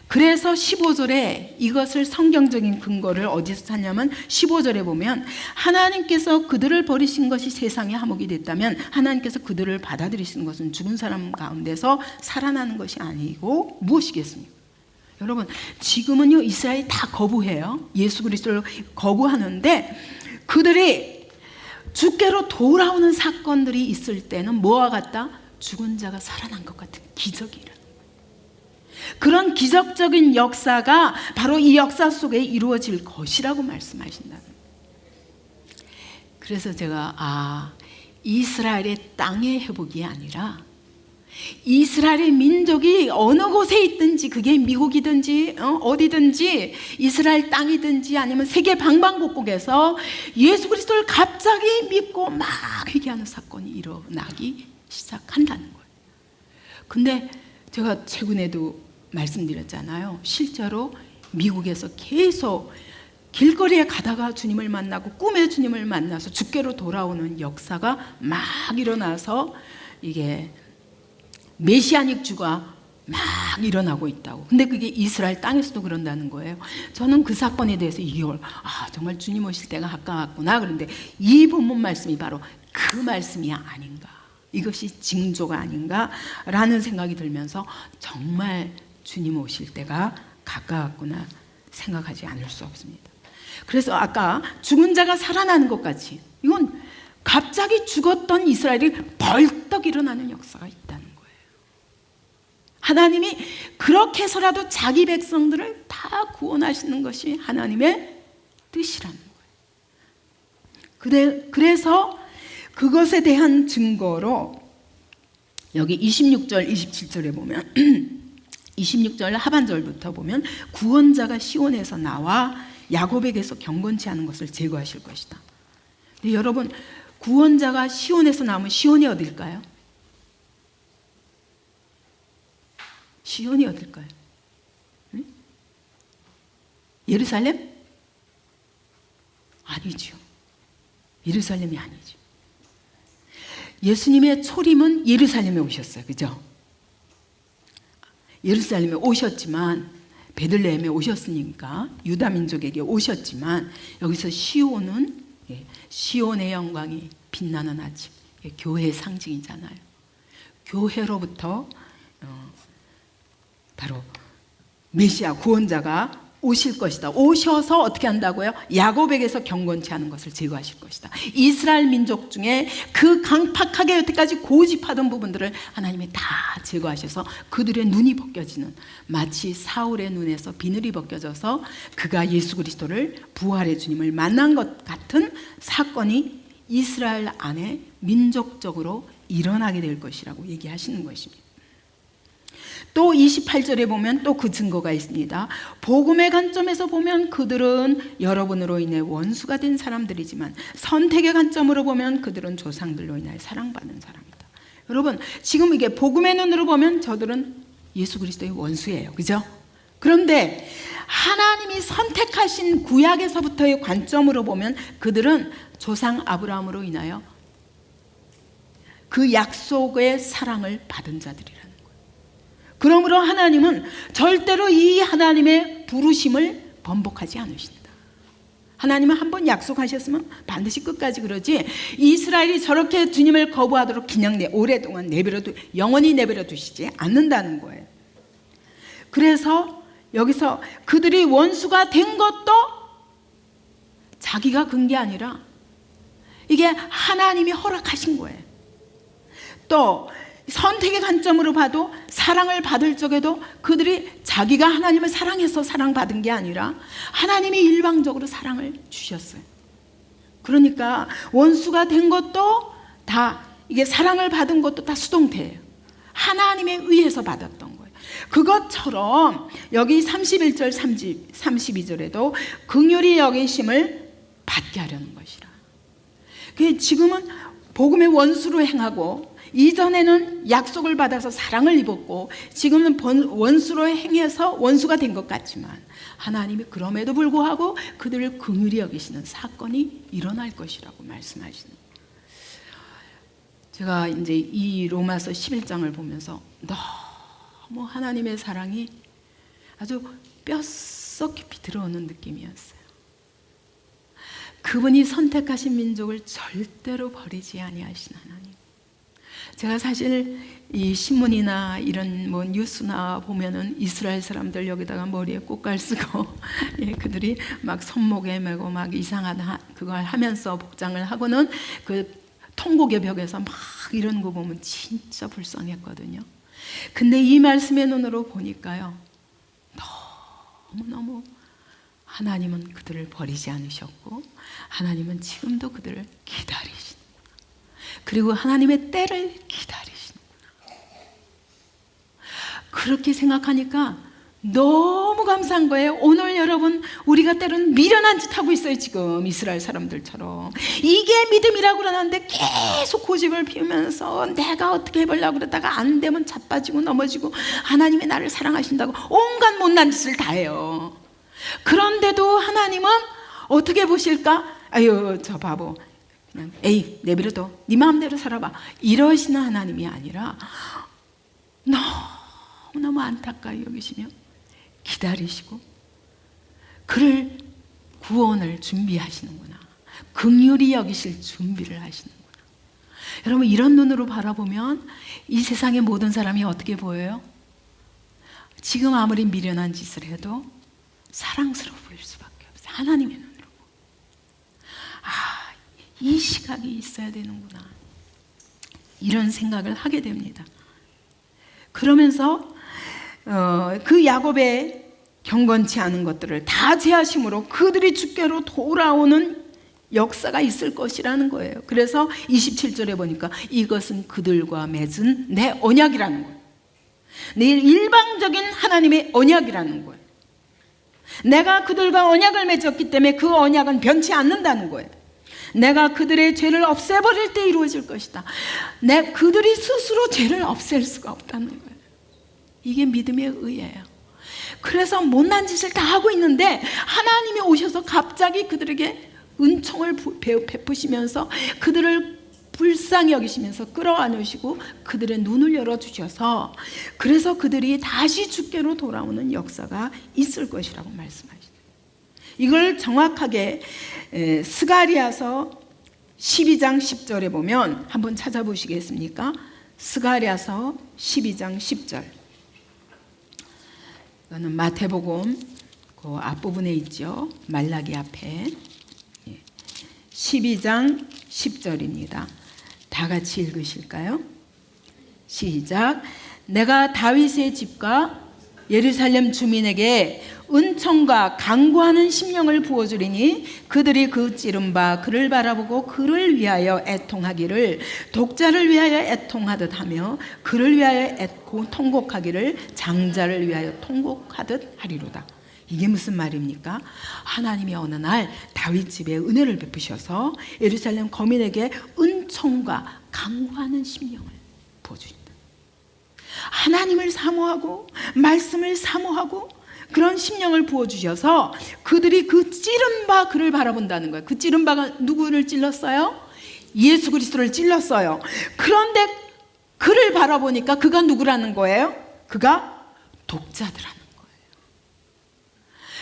그래서 15절에 이것을 성경적인 근거를 어디서 찾냐면 15절에 보면, 하나님께서 그들을 버리신 것이 세상의 화목이 됐다면 하나님께서 그들을 받아들이시는 것은 죽은 사람 가운데서 살아나는 것이 아니고 무엇이겠습니까? 여러분, 지금은요 이스라엘이 다 거부해요. 예수 그리스도를 거부하는데, 그들이 주께로 돌아오는 사건들이 있을 때는 뭐와 같다? 죽은 자가 살아난 것 같은 기적이라. 그런 기적적인 역사가 바로 이 역사 속에 이루어질 것이라고 말씀하신다는 거예요. 그래서 제가 이스라엘의 땅의 회복이 아니라 이스라엘의 민족이 어느 곳에 있든지, 그게 미국이든지 어디든지 이스라엘 땅이든지 아니면 세계 방방곡곡에서 예수 그리스도를 갑자기 믿고 막 회개하는 사건이 일어나기 시작한다는 거예요. 근데 제가 최근에도 말씀드렸잖아요. 실제로 미국에서 계속 길거리에 가다가 주님을 만나고 꿈에 주님을 만나서 주께로 돌아오는 역사가 막 일어나서 이게 메시아닉 주가 막 일어나고 있다고. 근데 그게 이스라엘 땅에서도 그런다는 거예요. 저는 그 사건에 대해서 이걸 정말 주님 오실 때가 가까웠구나. 그런데 이 본문 말씀이 바로 그 말씀이 아닌가, 이것이 징조가 아닌가라는 생각이 들면서 정말 주님 오실 때가 가까웠구나 생각하지 않을 수 없습니다. 그래서 아까 죽은 자가 살아나는 것 같이, 이건 갑자기 죽었던 이스라엘이 벌떡 일어나는 역사가 있다는 거예요. 하나님이 그렇게 해서라도 자기 백성들을 다 구원하시는 것이 하나님의 뜻이라는 거예요. 그래서 그것에 대한 증거로 여기 26절, 27절에 보면 26절 하반절부터 보면, 구원자가 시온에서 나와 야곱에게서 경건치 않은 것을 제거하실 것이다. 근데 여러분, 구원자가 시온에서 나오면 시온이 어딜까요? 시온이 어딜까요? 응? 예루살렘? 아니죠. 예루살렘이 아니죠. 예수님의 초림은 예루살렘에 오셨어요. 그죠? 예루살렘에 오셨지만, 베들레헴에 오셨으니까 유다 민족에게 오셨지만, 여기서 시온은 시온의 영광이 빛나는 아침, 교회의 상징이잖아요. 교회로부터 바로 메시아 구원자가 오실 것이다. 오셔서 어떻게 한다고요? 야곱에게서 경건치 않은 것을 제거하실 것이다. 이스라엘 민족 중에 그 강팍하게 여태까지 고집하던 부분들을 하나님이 다 제거하셔서 그들의 눈이 벗겨지는, 마치 사울의 눈에서 비늘이 벗겨져서 그가 예수 그리스도를, 부활의 주님을 만난 것 같은 사건이 이스라엘 안에 민족적으로 일어나게 될 것이라고 얘기하시는 것입니다. 또 28절에 보면 또 그 증거가 있습니다. 복음의 관점에서 보면 그들은 여러분으로 인해 원수가 된 사람들이지만 선택의 관점으로 보면 그들은 조상들로 인해 사랑받는 사람이다. 여러분, 지금 이게 복음의 눈으로 보면 저들은 예수 그리스도의 원수예요. 그죠? 그런데 하나님이 선택하신 구약에서부터의 관점으로 보면 그들은 조상 아브라함으로 인하여 그 약속의 사랑을 받은 자들이라는 거예요. 그러므로 하나님은 절대로 이 하나님의 부르심을 번복하지 않으신다. 하나님은 한번 약속하셨으면 반드시 끝까지 그러지, 이스라엘이 저렇게 주님을 거부하도록 그냥 오랫동안 영원히 내버려 두시지 않는다는 거예요. 그래서 여기서 그들이 원수가 된 것도 자기가 근 게 아니라 이게 하나님이 허락하신 거예요. 또 선택의 관점으로 봐도 사랑을 받을 적에도 그들이 자기가 하나님을 사랑해서 사랑받은 게 아니라 하나님이 일방적으로 사랑을 주셨어요. 그러니까 원수가 된 것도 다, 이게 사랑을 받은 것도 다 수동태예요. 하나님에 의해서 받았던 거예요. 그것처럼 여기 31절 32절에도 긍휼히 여기심을 받게 하려는 것이라. 지금은 복음의 원수로 행하고 이전에는 약속을 받아서 사랑을 입었고 지금은 원수로 행해서 원수가 된 것 같지만 하나님이 그럼에도 불구하고 그들을 긍휼히 여기시는 사건이 일어날 것이라고 말씀하시는 거예요. 제가 이제 이 로마서 11장을 보면서 너무 하나님의 사랑이 아주 뼛속 깊이 들어오는 느낌이었어요. 그분이 선택하신 민족을 절대로 버리지 아니하신 하나님. 제가 사실 이 신문이나 이런 뭐 뉴스나 보면은 이스라엘 사람들 여기다가 머리에 꽃갈 쓰고 예, 그들이 막 손목에 메고 막 이상한 그걸 하면서 복장을 하고는 그 통곡의 벽에서 막 이런 거 보면 진짜 불쌍했거든요. 근데 이 말씀의 눈으로 보니까요, 너무너무 하나님은 그들을 버리지 않으셨고 하나님은 지금도 그들을 기다리시는구나. 그리고 하나님의 때를 기다리시는구나. 그렇게 생각하니까 너무 감사한 거예요. 오늘 여러분, 우리가 때로는 미련한 짓 하고 있어요. 지금 이스라엘 사람들처럼 이게 믿음이라고 그러는데 계속 고집을 피우면서 내가 어떻게 해보려고 그러다가 안 되면 자빠지고 넘어지고 하나님이 나를 사랑하신다고 온갖 못난 짓을 다 해요. 그런데도 하나님은 어떻게 보실까? 아유, 저 바보, 그냥 에이 내버려둬, 네 마음대로 살아봐, 이러시는 하나님이 아니라 너무너무 안타까이 여기시며 기다리시고 그를 구원을 준비하시는구나, 긍휼히 여기실 준비를 하시는구나. 여러분, 이런 눈으로 바라보면 이 세상의 모든 사람이 어떻게 보여요? 지금 아무리 미련한 짓을 해도 사랑스러워 보일 수밖에 없어요. 하나님의 눈으로. 이 시각이 있어야 되는구나, 이런 생각을 하게 됩니다. 그러면서 그 야곱의 경건치 않은 것들을 다 제하심으로 그들이 주께로 돌아오는 역사가 있을 것이라는 거예요. 그래서 27절에 보니까 이것은 그들과 맺은 내 언약이라는 거예요. 내 일방적인 하나님의 언약이라는 거예요. 내가 그들과 언약을 맺었기 때문에 그 언약은 변치 않는다는 거예요. 내가 그들의 죄를 없애버릴 때 이루어질 것이다. 그들이 스스로 죄를 없앨 수가 없다는 거예요. 이게 믿음의 의예요. 그래서 못난 짓을 다 하고 있는데 하나님이 오셔서 갑자기 그들에게 은총을 베푸시면서 그들을 불쌍히 여기시면서 끌어안으시고 그들의 눈을 열어주셔서 그래서 그들이 다시 주께로 돌아오는 역사가 있을 것이라고 말씀하시죠. 이걸 정확하게 스가랴서 12장 10절에 보면 한번 찾아보시겠습니까? 스가랴서 12장 10절. 이거는 마태복음 그 앞부분에 있죠. 말라기 앞에 12장 10절입니다. 다 같이 읽으실까요? 시작. 내가 다윗의 집과 예루살렘 주민에게 은총과 강구하는 심령을 부어주리니 그들이 그 찌른 바 그를 바라보고 그를 위하여 애통하기를 독자를 위하여 애통하듯 하며 그를 위하여 애고 통곡하기를 장자를 위하여 통곡하듯 하리로다. 이게 무슨 말입니까? 하나님이 어느 날 다윗 집에 은혜를 베푸셔서 예루살렘 거민에게 은총과 강구하는 심령을 부어주신다. 하나님을 사모하고 말씀을 사모하고 그런 심령을 부어주셔서 그들이 그 찌른 바 그를 바라본다는 거예요. 그 찌른 바가 누구를 찔렀어요? 예수 그리스도를 찔렀어요. 그런데 그를 바라보니까 그가 누구라는 거예요? 그가 독자더라는 거예요.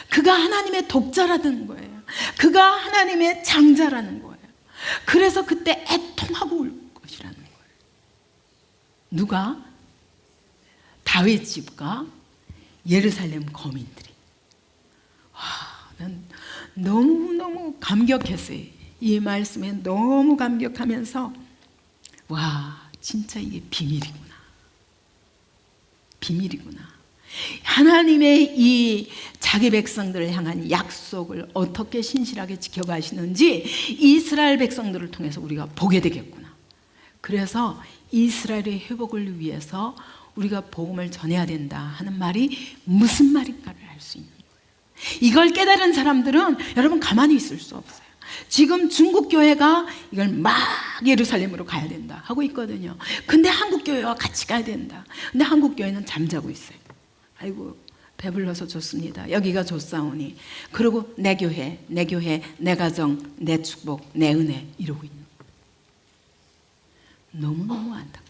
그가 하나님의 독자라는 거예요. 그가 하나님의 장자라는 거예요. 그래서 그때 애통하고 울 것이라는 거예요. 누가? 다윗 집과 예루살렘 거민들이. 난 너무너무 감격했어요. 이 말씀에 너무 감격하면서 와, 진짜 이게 비밀이구나. 비밀이구나. 하나님의 이 자기 백성들을 향한 약속을 어떻게 신실하게 지켜가시는지 이스라엘 백성들을 통해서 우리가 보게 되겠구나. 그래서 이스라엘의 회복을 위해서 우리가 복음을 전해야 된다 하는 말이 무슨 말인가를 알 수 있는 거예요. 이걸 깨달은 사람들은 여러분 가만히 있을 수 없어요. 지금 중국 교회가 이걸 막 예루살렘으로 가야 된다 하고 있거든요. 근데 한국 교회와 같이 가야 된다. 근데 한국 교회는 잠자고 있어요. 아이고 배불러서 좋습니다. 여기가 좋사오니. 그리고 내 교회, 내 가정, 내 축복, 내 은혜 이러고 있는 거예요. 너무너무 안타까워.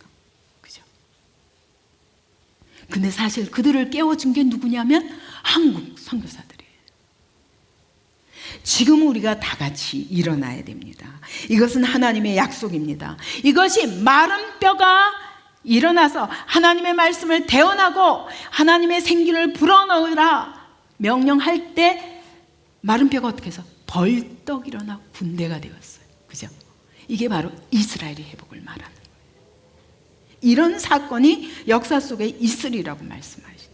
근데 사실 그들을 깨워준 게 누구냐면 한국 선교사들이에요. 지금 우리가 다 같이 일어나야 됩니다. 이것은 하나님의 약속입니다. 이것이 마른 뼈가 일어나서 하나님의 말씀을 대언하고 하나님의 생기를 불어넣으라 명령할 때 마른 뼈가 어떻게 해서 벌떡 일어나 군대가 되었어요. 그죠? 이게 바로 이스라엘의 회복을 말하는 거예요. 이런 사건이 역사 속에 있으리라고 말씀하십니다.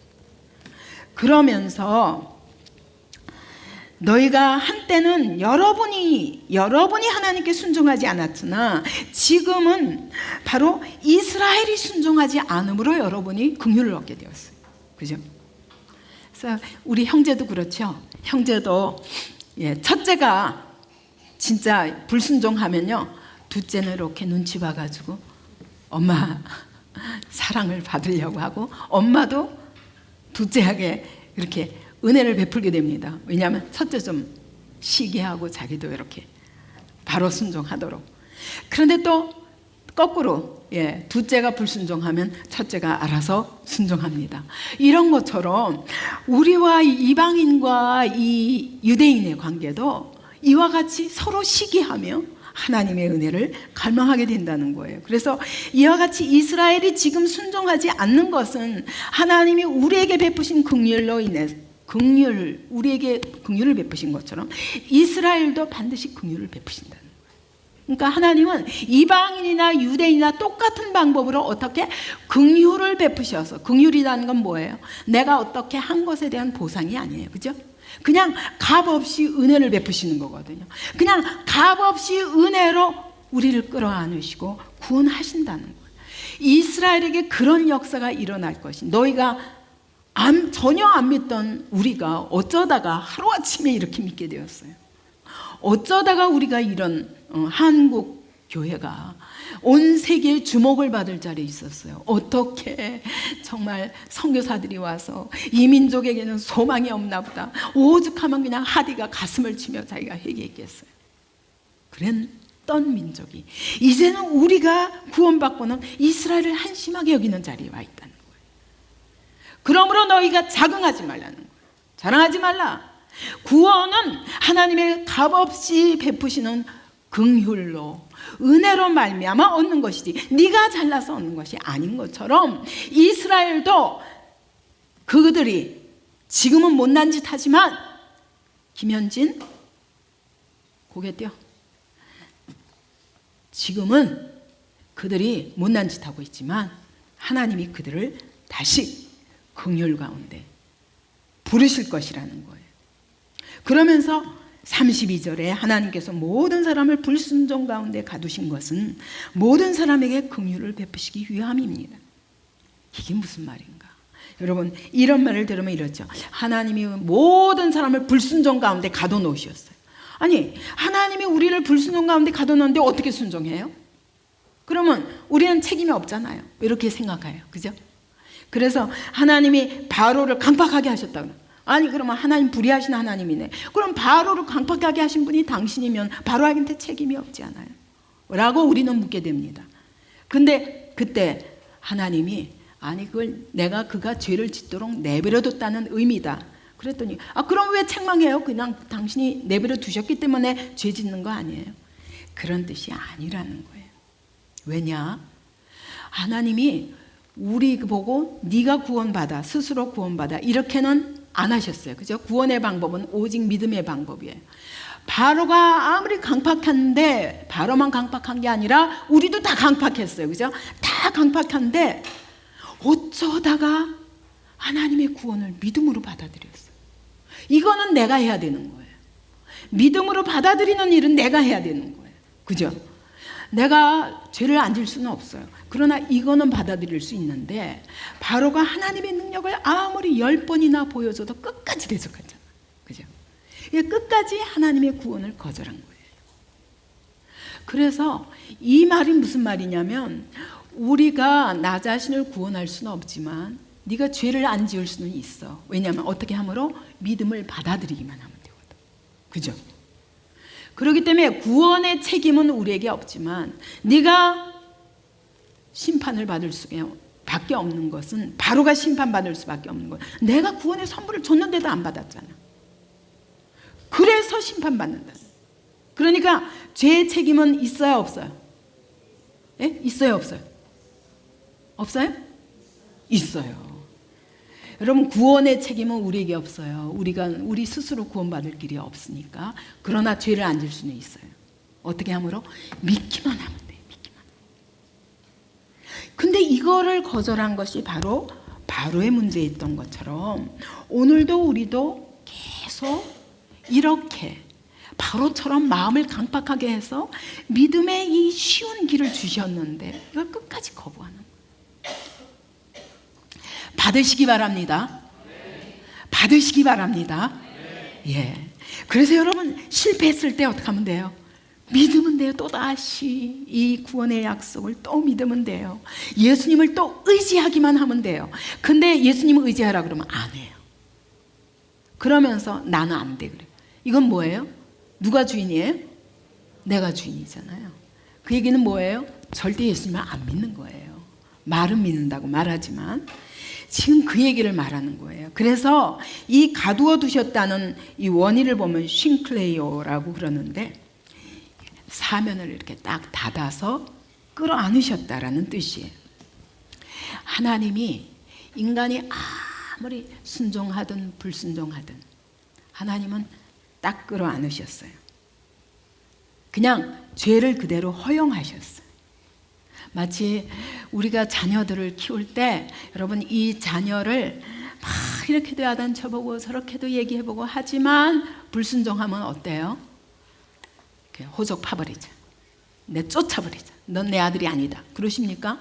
그러면서 너희가 한때는 여러분이 하나님께 순종하지 않았으나 지금은 바로 이스라엘이 순종하지 않음으로 여러분이 긍휼을 얻게 되었어요. 그죠? 그래서 우리 형제도 그렇죠. 형제도 첫째가 진짜 불순종하면요, 둘째는 이렇게 눈치 봐가지고 엄마 사랑을 받으려고 하고 엄마도 둘째에게 이렇게 은혜를 베풀게 됩니다. 왜냐하면 첫째 좀 쉬게 하고 자기도 이렇게 바로 순종하도록. 그런데 또 거꾸로 둘째가 불순종하면 첫째가 알아서 순종합니다. 이런 것처럼 우리와 이방인과 이 유대인의 관계도 이와 같이 서로 시기하며 하나님의 은혜를 갈망하게 된다는 거예요. 그래서 이와 같이 이스라엘이 지금 순종하지 않는 것은 하나님이 우리에게 베푸신 긍휼로 인해 우리에게 긍휼을 베푸신 것처럼 이스라엘도 반드시 긍휼을 베푸신다는 거예요. 그러니까 하나님은 이방인이나 유대인이나 똑같은 방법으로 어떻게 긍휼을 베푸셔서, 긍휼이라는 건 뭐예요? 내가 어떻게 한 것에 대한 보상이 아니에요. 그죠? 그냥 값없이 은혜를 베푸시는 거거든요. 그냥 값없이 은혜로 우리를 끌어안으시고 구원하신다는 거예요. 이스라엘에게 그런 역사가 일어날 것이, 너희가 전혀 안 믿던 우리가 어쩌다가 하루아침에 이렇게 믿게 되었어요. 어쩌다가 우리가 이런 한국 교회가 온 세계의 주목을 받을 자리에 있었어요. 어떻게 정말 선교사들이 와서 이 민족에게는 소망이 없나 보다, 오죽하면 그냥 하디가 가슴을 치며 자기가 회개했겠어요. 그랬던 민족이 이제는 우리가 구원받고는 이스라엘을 한심하게 여기는 자리에 와 있다는 거예요. 그러므로 너희가 자긍하지 말라는 거예요. 자랑하지 말라. 구원은 하나님의 값없이 베푸시는 긍휼로, 은혜로 말미암아 얻는 것이지 네가 잘나서 얻는 것이 아닌 것처럼 이스라엘도 그들이 지금은 못난 짓 하지만, 김현진 고개 띄어, 지금은 그들이 못난 짓 하고 있지만 하나님이 그들을 다시 긍휼 가운데 부르실 것이라는 거예요. 그러면서 32절에 하나님께서 모든 사람을 불순종 가운데 가두신 것은 모든 사람에게 긍휼을 베푸시기 위함입니다. 이게 무슨 말인가? 여러분, 이런 말을 들으면 이렇죠. 하나님이 모든 사람을 불순종 가운데 가둬놓으셨어요. 아니, 하나님이 우리를 불순종 가운데 가둬놓는데 어떻게 순종해요? 그러면 우리는 책임이 없잖아요. 이렇게 생각해요. 그죠? 그래서 하나님이 바로를 강팍하게 하셨다고. 아니, 그러면 하나님 불의하신 하나님이네. 그럼 바로를 강팍하게 하신 분이 당신이면 바로에게 책임이 없지 않아요? 라고 우리는 묻게 됩니다. 근데 그때 하나님이 아니, 그걸 내가 그가 죄를 짓도록 내버려뒀다는 의미다. 그랬더니 그럼 왜 책망해요? 그냥 당신이 내버려 두셨기 때문에 죄 짓는 거 아니에요? 그런 뜻이 아니라는 거예요. 왜냐? 하나님이 우리 보고 네가 구원받아, 스스로 구원받아 이렇게는 안 하셨어요. 그죠? 구원의 방법은 오직 믿음의 방법이에요. 바로가 아무리 강팍한데 바로만 강팍한 게 아니라 우리도 다 강팍했어요. 그죠? 다 강팍한데 어쩌다가 하나님의 구원을 믿음으로 받아들였어요. 이거는 내가 해야 되는 거예요. 믿음으로 받아들이는 일은 내가 해야 되는 거예요. 그죠? 내가 죄를 안 질 수는 없어요. 그러나 이거는 받아들일 수 있는데 바로가 하나님의 능력을 아무리 10번이나 보여줘도 끝까지 대적하잖아요. 그죠? 끝까지 하나님의 구원을 거절한 거예요. 그래서 이 말이 무슨 말이냐면 우리가 나 자신을 구원할 수는 없지만 네가 죄를 안 지을 수는 있어. 왜냐하면 어떻게 함으로? 믿음을 받아들이기만 하면 되거든. 그죠? 그렇기 때문에 구원의 책임은 우리에게 없지만 네가 심판을 받을 수밖에 없는 것은 바로가 심판받을 수밖에 없는 거예요. 내가 구원의 선물을 줬는데도 안 받았잖아. 그래서 심판받는다. 그러니까 죄의 책임은 있어요, 없어요? 예? 있어요, 없어요? 없어요? 있어요. 여러분, 구원의 책임은 우리에게 없어요. 우리 스스로 구원받을 길이 없으니까. 그러나 죄를 안 질 수는 있어요. 어떻게 함으로? 믿기만 하면 돼요. 믿기만. 근데 이거를 거절한 것이 바로 바로의 문제였던 것처럼 오늘도 우리도 계속 이렇게 바로처럼 마음을 강팍하게 해서 믿음의 이 쉬운 길을 주셨는데 이걸 끝까지 거부하는 거예요. 받으시기 바랍니다. 받으시기 바랍니다. 예. 그래서 여러분 실패했을 때 어떻게 하면 돼요? 믿으면 돼요. 또다시 이 구원의 약속을 또 믿으면 돼요. 예수님을 또 의지하기만 하면 돼요. 근데 예수님을 의지하라 그러면 안 해요. 그러면서 나는 안 돼 그래요. 이건 뭐예요? 누가 주인이에요? 내가 주인이잖아요. 그 얘기는 뭐예요? 절대 예수님을 안 믿는 거예요. 말은 믿는다고 말하지만 지금 그 얘기를 말하는 거예요. 그래서 이 가두어 두셨다는 이 원인을 보면 싱클레이어라고 그러는데 사면을 이렇게 딱 닫아서 끌어안으셨다라는 뜻이에요. 하나님이 인간이 아무리 순종하든 불순종하든 하나님은 딱 끌어안으셨어요. 그냥 죄를 그대로 허용하셨어요. 마치 우리가 자녀들을 키울 때 여러분 이 자녀를 막 이렇게도 야단쳐보고 저렇게도 얘기해보고 하지만 불순종하면 어때요? 호적 파버리자. 내 쫓아버리자. 넌 내 아들이 아니다. 그러십니까?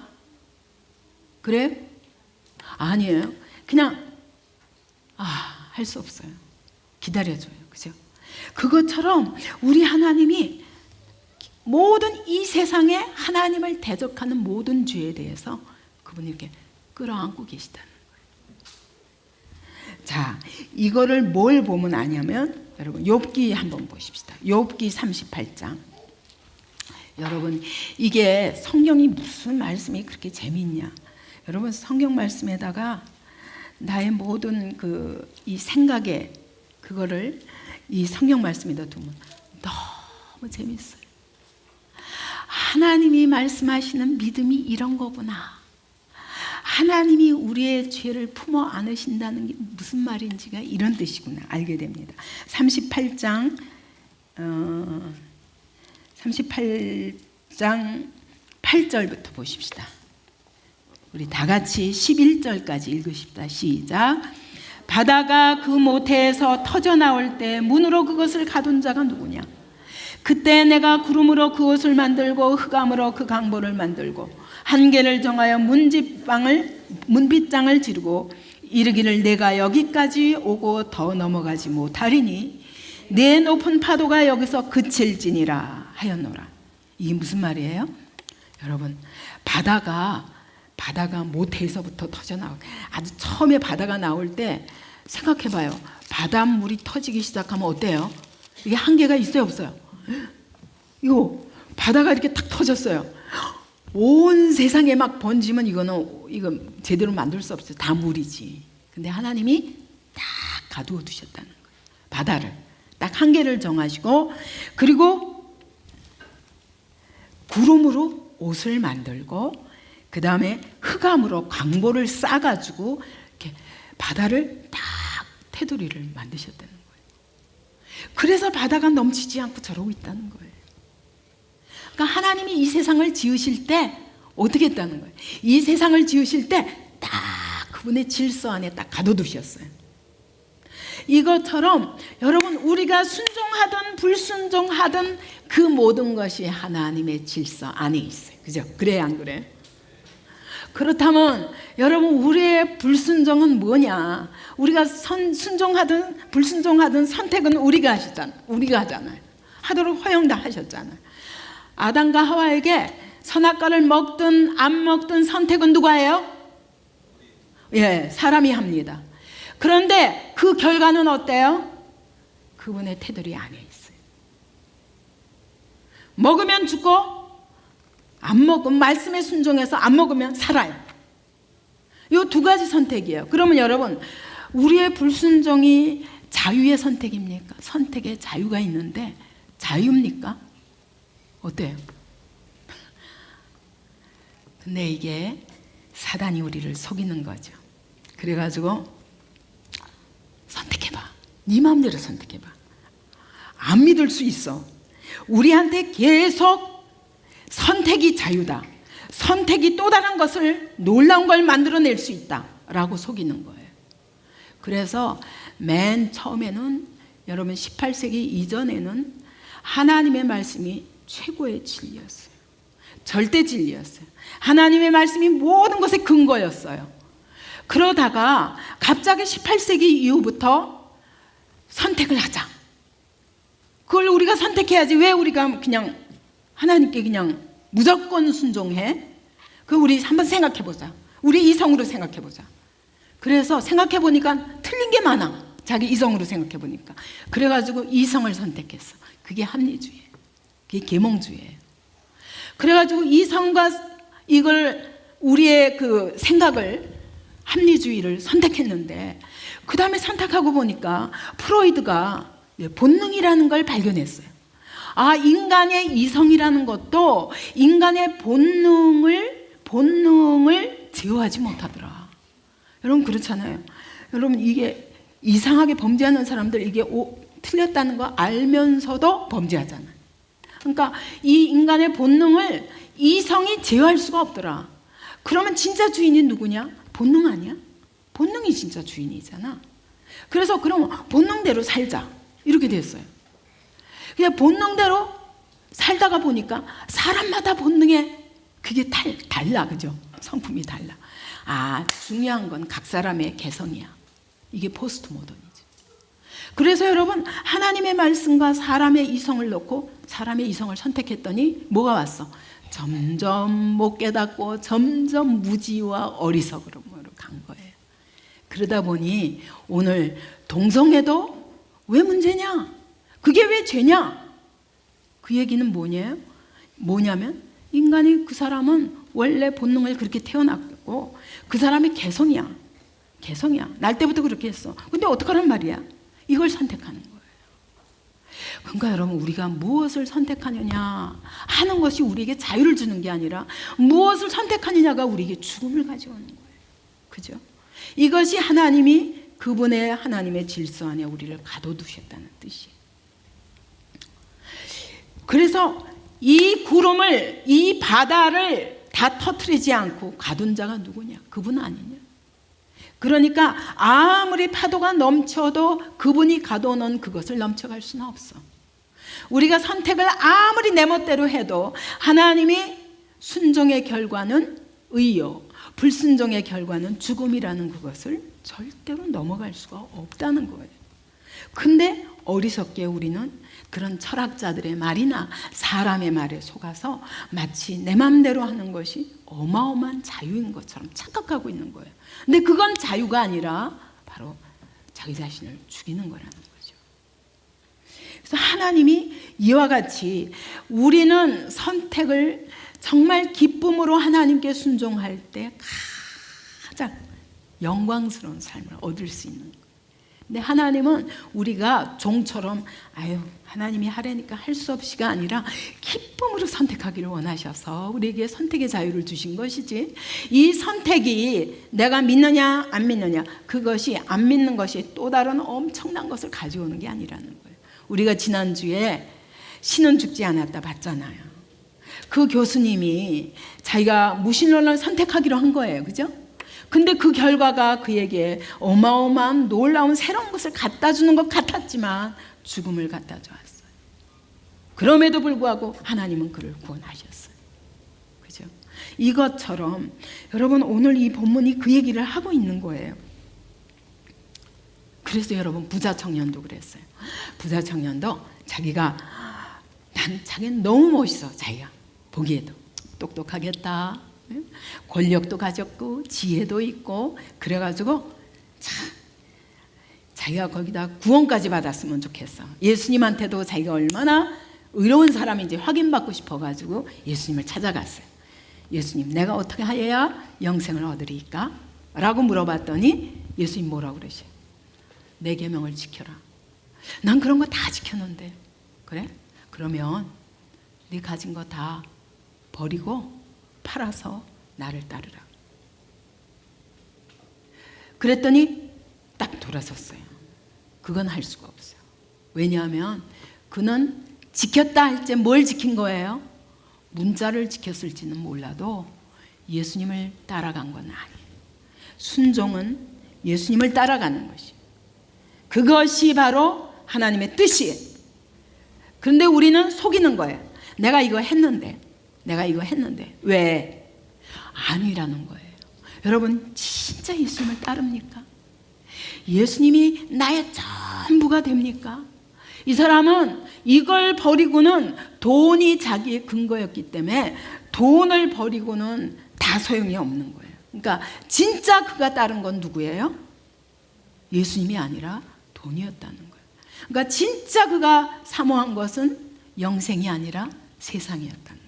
그래요? 아니에요. 그냥 할 수 없어요. 기다려줘요. 그죠? 그것처럼 우리 하나님이 모든 이 세상에 하나님을 대적하는 모든 죄에 대해서 그분이 이렇게 끌어안고 계시다는 거예요. 자, 이거를 뭘 보면 아냐면 여러분 욥기 한번 보십시다. 욥기 38장. 여러분 이게 성경이 무슨 말씀이 그렇게 재미있냐? 여러분 성경 말씀에다가 나의 모든 이 생각에 그거를 이 성경 말씀에다 두면 너무 재밌어요. 하나님이 말씀하시는 믿음이 이런 거구나. 하나님이 우리의 죄를 품어 안으신다는 게 무슨 말인지가 이런 뜻이구나 알게 됩니다. 38장 8절부터 보십시다. 우리 다 같이 11절까지 읽으십시다. 시작. 바다가 그 모태에서 터져 나올 때 문으로 그것을 가둔 자가 누구냐? 그때 내가 구름으로 그 옷을 만들고 흑암으로 그 강보를 만들고 한계를 정하여 문빗장을 지르고 이르기를 내가 여기까지 오고 더 넘어가지 못하리니 내 높은 파도가 여기서 그칠지니라 하였노라. 이게 무슨 말이에요? 여러분, 바다가 모태에서부터 터져 나올, 아주 처음에 바다가 나올 때 생각해봐요. 바닷물이 터지기 시작하면 어때요? 이게 한계가 있어요, 없어요? 이거 바다가 이렇게 탁 터졌어요. 온 세상에 막 번지면 이거 제대로 만들 수 없어요. 다 물이지. 근데 하나님이 딱 가두어 두셨다는 거예요. 바다를 딱 한계를 정하시고, 그리고 구름으로 옷을 만들고, 그 다음에 흑암으로 강보를 싸가지고 이렇게 바다를 딱 테두리를 만드셨다는 거예요. 그래서 바다가 넘치지 않고 저러고 있다는 거예요. 그러니까 하나님이 이 세상을 지으실 때 어떻게 했다는 거예요? 이 세상을 지으실 때 딱 그분의 질서 안에 딱 가둬두셨어요. 이것처럼 여러분, 우리가 순종하든 불순종하든 그 모든 것이 하나님의 질서 안에 있어요. 그죠? 그래요, 안 그래요? 그렇다면 여러분, 우리의 불순종은 뭐냐? 우리가 순종하든 불순종하든 선택은 우리가 하잖아요. 하도록 허용 다 하셨잖아요. 아담과 하와에게 선악과를 먹든 안 먹든 선택은 누가 해요? 예, 사람이 합니다. 그런데 그 결과는 어때요? 그분의 테두리 안에 있어요. 먹으면 죽고, 안 먹으면, 말씀에 순종해서 안 먹으면 살아요. 이 두 가지 선택이에요. 그러면 여러분, 우리의 불순종이 자유의 선택입니까? 선택에 자유가 있는데 자유입니까? 어때요? 근데 이게 사단이 우리를 속이는 거죠. 그래가지고 선택해봐. 네 마음대로 선택해봐. 안 믿을 수 있어. 우리한테 계속 선택이 자유다. 선택이 또 다른 것을, 놀라운 걸 만들어낼 수 있다 라고 속이는 거예요. 그래서 맨 처음에는, 여러분 18세기 이전에는 하나님의 말씀이 최고의 진리였어요. 절대 진리였어요. 하나님의 말씀이 모든 것의 근거였어요. 그러다가 갑자기 18세기 이후부터 선택을 하자. 그걸 우리가 선택해야지. 왜 우리가 그냥 하나님께 그냥 무조건 순종해? 그 우리 한번 생각해보자. 우리 이성으로 생각해보자. 그래서 생각해보니까 틀린 게 많아. 자기 이성으로 생각해보니까. 그래가지고 이성을 선택했어. 그게 합리주의예요. 그게 계몽주의예요. 그래가지고 이성과 이걸, 우리의 그 생각을, 합리주의를 선택했는데, 그 다음에 선택하고 보니까 프로이드가 본능이라는 걸 발견했어요. 아, 인간의 이성이라는 것도 인간의 본능을 제어하지 못하더라. 여러분, 그렇잖아요. 여러분, 이게 이상하게 범죄하는 사람들, 이게 틀렸다는 거 알면서도 범죄하잖아요. 그러니까 이 인간의 본능을 이성이 제어할 수가 없더라. 그러면 진짜 주인이 누구냐? 본능 아니야? 본능이 진짜 주인이잖아. 그래서 그럼 본능대로 살자, 이렇게 됐어요. 그냥 본능대로 살다가 보니까 사람마다 본능에 그게 달라, 그죠? 성품이 달라. 아, 중요한 건 각 사람의 개성이야. 이게 포스트 모던이죠. 그래서 여러분, 하나님의 말씀과 사람의 이성을 놓고 사람의 이성을 선택했더니 뭐가 왔어? 점점 못 깨닫고 점점 무지와 어리석음으로 간 거예요. 그러다 보니 오늘 동성애도 왜 문제냐? 그게 왜 죄냐? 그 얘기는 뭐냐면 인간이, 그 사람은 원래 본능을 그렇게 태어났고 그 사람의 개성이야. 날 때부터 그렇게 했어. 근데 어떡하란 말이야? 이걸 선택하는 거예요. 그러니까 여러분, 우리가 무엇을 선택하느냐 하는 것이 우리에게 자유를 주는 게 아니라 무엇을 선택하느냐가 우리에게 죽음을 가져오는 거예요. 그죠? 이것이 하나님의 질서 안에 우리를 가둬두셨다는 뜻이에요. 그래서 이 구름을, 이 바다를 다 터뜨리지 않고 가둔 자가 누구냐? 그분 아니냐? 그러니까 아무리 파도가 넘쳐도 그분이 가둬놓은 그것을 넘쳐갈 수는 없어. 우리가 선택을 아무리 내 멋대로 해도 하나님이 순종의 결과는 의요, 불순종의 결과는 죽음이라는 그것을 절대로 넘어갈 수가 없다는 거예요. 근데 어리석게 우리는 그런 철학자들의 말이나 사람의 말에 속아서 마치 내 맘대로 하는 것이 어마어마한 자유인 것처럼 착각하고 있는 거예요. 근데 그건 자유가 아니라 바로 자기 자신을 죽이는 거라는 거죠. 그래서 하나님이 이와 같이 우리는 선택을 정말 기쁨으로 하나님께 순종할 때 가장 영광스러운 삶을 얻을 수 있는 거예요. 근데 하나님은 우리가 종처럼 아유 하나님이 하라니까 할 수 없이가 아니라 기쁨으로 선택하기를 원하셔서 우리에게 선택의 자유를 주신 것이지, 이 선택이 내가 믿느냐 안 믿느냐, 그것이 안 믿는 것이 또 다른 엄청난 것을 가져오는 게 아니라는 거예요. 우리가 지난주에 신은 죽지 않았다 봤잖아요. 그 교수님이 자기가 무신론을 선택하기로 한 거예요. 그죠? 근데 그 결과가 그에게 어마어마한 놀라운 새로운 것을 갖다 주는 것 같았지만 죽음을 갖다 주었어요. 그럼에도 불구하고 하나님은 그를 구원하셨어요. 그죠? 이것처럼 여러분 오늘 이 본문이 그 얘기를 하고 있는 거예요. 그래서 여러분 부자 청년도 그랬어요. 부자 청년도 자기가 자기는 너무 멋있어. 자기가 보기에도 똑똑하겠다, 권력도 가졌고 지혜도 있고 그래가지고 참 자기가 거기다 구원까지 받았으면 좋겠어. 예수님한테도 자기가 얼마나 의로운 사람인지 확인받고 싶어가지고 예수님을 찾아갔어요. 예수님, 내가 어떻게 하여야 영생을 얻으리까? 라고 물어봤더니 예수님 뭐라고 그러셔? 내 계명을 지켜라. 난 그런 거 다 지켰는데. 그래? 그러면 네 가진 거 다 버리고 팔아서 나를 따르라. 그랬더니 딱 돌아섰어요. 그건 할 수가 없어요. 왜냐하면 그는 지켰다 할지 뭘 지킨 거예요? 문자를 지켰을지는 몰라도 예수님을 따라간 건 아니에요. 순종은 예수님을 따라가는 것이, 그것이 바로 하나님의 뜻이에요. 그런데 우리는 속이는 거예요. 내가 이거 했는데 왜? 아니라는 거예요. 여러분 진짜 예수님을 따릅니까? 예수님이 나의 전부가 됩니까? 이 사람은 이걸 버리고는, 돈이 자기의 근거였기 때문에 돈을 버리고는 다 소용이 없는 거예요. 그러니까 진짜 그가 따른 건 누구예요? 예수님이 아니라 돈이었다는 거예요. 그러니까 진짜 그가 사모한 것은 영생이 아니라 세상이었다는 거예요.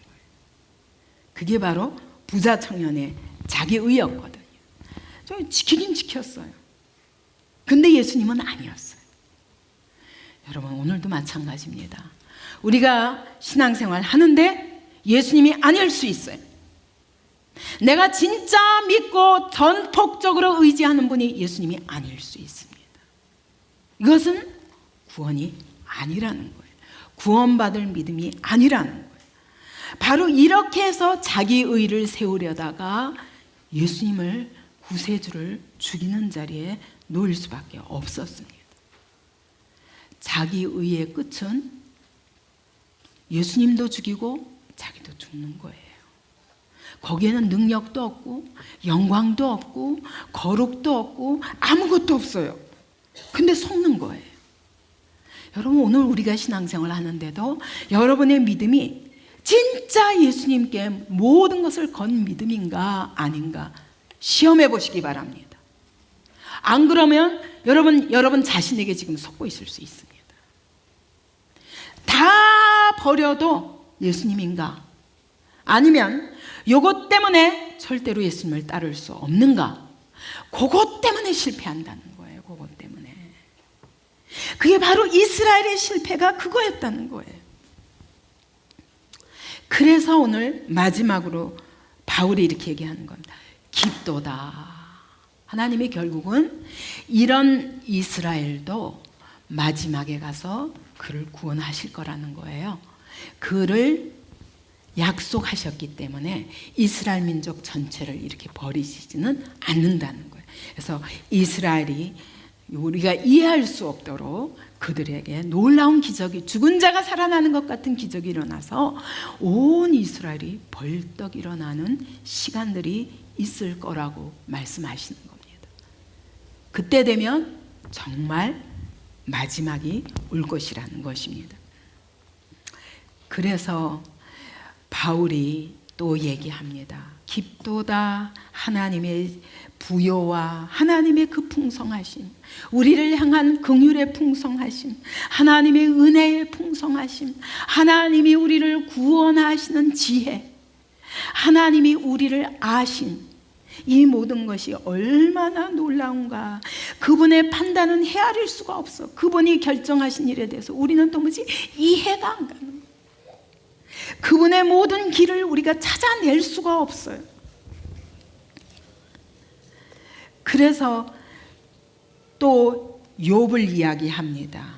그게 바로 부자 청년의 자기의였거든요. 지키긴 지켰어요. 근데 예수님은 아니었어요. 여러분 오늘도 마찬가지입니다. 우리가 신앙생활 하는데 예수님이 아닐 수 있어요. 내가 진짜 믿고 전폭적으로 의지하는 분이 예수님이 아닐 수 있습니다. 이것은 구원이 아니라는 거예요. 구원받을 믿음이 아니라는 거예요. 바로 이렇게 해서 자기 의를 세우려다가 예수님을, 구세주를 죽이는 자리에 놓일 수밖에 없었습니다. 자기 의의 끝은 예수님도 죽이고 자기도 죽는 거예요. 거기에는 능력도 없고 영광도 없고 거룩도 없고 아무것도 없어요. 근데 속는 거예요. 여러분 오늘 우리가 신앙생활 하는데도 여러분의 믿음이 진짜 예수님께 모든 것을 건 믿음인가 아닌가 시험해 보시기 바랍니다. 안 그러면 여러분 자신에게 지금 속고 있을 수 있습니다. 다 버려도 예수님인가? 아니면 요것 때문에 절대로 예수님을 따를 수 없는가? 그것 때문에 실패한다는 거예요. 그것 때문에. 그게 바로 이스라엘의 실패가 그거였다는 거예요. 그래서 오늘 마지막으로 바울이 이렇게 얘기하는 겁니다. 깊도다. 하나님이 결국은 이런 이스라엘도 마지막에 가서 그를 구원하실 거라는 거예요. 그를 약속하셨기 때문에 이스라엘 민족 전체를 이렇게 버리시지는 않는다는 거예요. 그래서 이스라엘이 우리가 이해할 수 없도록 그들에게 놀라운 기적이, 죽은 자가 살아나는 것 같은 기적이 일어나서 온 이스라엘이 벌떡 일어나는 시간들이 있을 거라고 말씀하시는 겁니다. 그때 되면 정말 마지막이 올 것이라는 것입니다. 그래서 바울이 또 얘기합니다. 깊도다 하나님의 부요와 하나님의 그 풍성하심, 우리를 향한 긍휼의 풍성하심, 하나님의 은혜의 풍성하심, 하나님이 우리를 구원하시는 지혜, 하나님이 우리를 아신 이 모든 것이 얼마나 놀라운가. 그분의 판단은 헤아릴 수가 없어. 그분이 결정하신 일에 대해서 우리는 도무지 이해가 안 가는 거예요. 그분의 모든 길을 우리가 찾아낼 수가 없어요. 그래서 또 욥을 이야기합니다.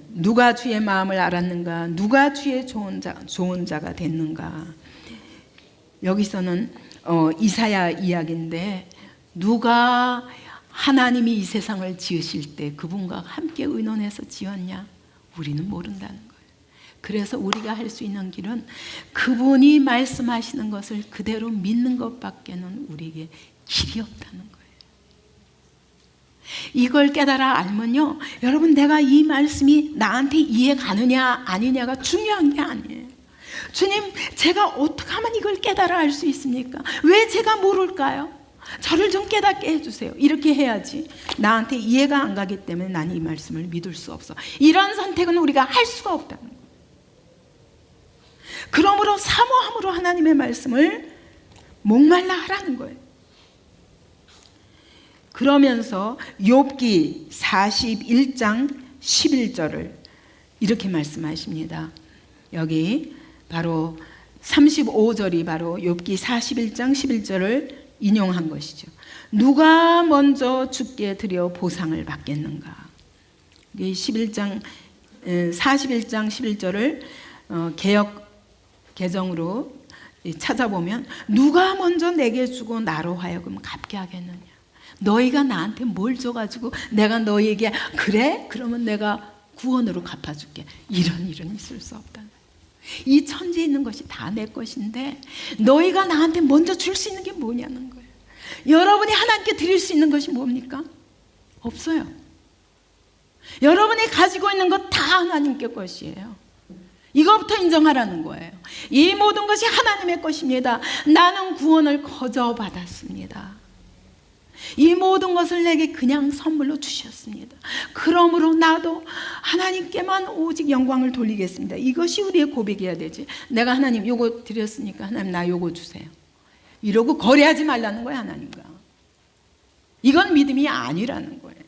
누가 주의 마음을 알았는가? 누가 주의 좋은 자가 됐는가? 여기서는 이사야 이야기인데, 누가 하나님이 이 세상을 지으실 때 그분과 함께 의논해서 지었냐? 우리는 모른다는 거예요. 그래서 우리가 할 수 있는 길은 그분이 말씀하시는 것을 그대로 믿는 것밖에는 우리에게 길이 없다는 거예요. 이걸 깨달아 알면요, 여러분, 내가 이 말씀이 나한테 이해 가느냐 아니냐가 중요한 게 아니에요. 주님, 제가 어떻게 하면 이걸 깨달아 알 수 있습니까? 왜 제가 모를까요? 저를 좀 깨닫게 해주세요. 이렇게 해야지. 나한테 이해가 안 가기 때문에 난 이 말씀을 믿을 수 없어. 이런 선택은 우리가 할 수가 없다는 거예요. 그러므로 사모함으로 하나님의 말씀을 목말라 하라는 거예요. 그러면서 욥기 41장 11절을 이렇게 말씀하십니다. 여기 바로 35절이 바로 욥기 41장 11절을 인용한 것이죠. 누가 먼저 주께 드려 보상을 받겠는가? 41장 11절을 개역 개정으로 찾아보면, 누가 먼저 내게 주고 나로 하여금 갚게 하겠느냐? 너희가 나한테 뭘 줘가지고 내가 너희에게 그래? 그러면 내가 구원으로 갚아줄게. 이런 일은 있을 수 없다. 이 천지에 있는 것이 다 내 것인데 너희가 나한테 먼저 줄 수 있는 게 뭐냐는 거예요. 여러분이 하나님께 드릴 수 있는 것이 뭡니까? 없어요. 여러분이 가지고 있는 것 다 하나님께 것이에요. 이것부터 인정하라는 거예요. 이 모든 것이 하나님의 것입니다. 나는 구원을 거저 받았습니다. 이 모든 것을 내게 그냥 선물로 주셨습니다. 그러므로 나도 하나님께만 오직 영광을 돌리겠습니다. 이것이 우리의 고백이어야 되지. 내가 하나님 요거 드렸으니까 하나님 나 요거 주세요. 이러고 거래하지 말라는 거야, 하나님과. 이건 믿음이 아니라는 거예요.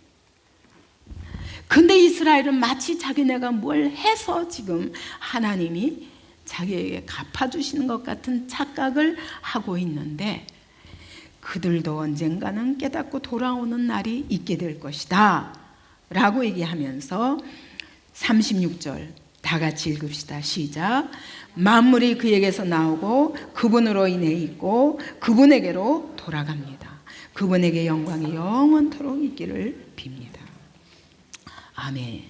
근데 이스라엘은 마치 자기네가 뭘 해서 지금 하나님이 자기에게 갚아주시는 것 같은 착각을 하고 있는데, 그들도 언젠가는 깨닫고 돌아오는 날이 있게 될 것이다 라고 얘기하면서 36절 다 같이 읽읍시다. 시작. 만물이 그에게서 나오고 그분으로 인해 있고 그분에게로 돌아갑니다. 그분에게 영광이 영원토록 있기를 빕니다. 아멘.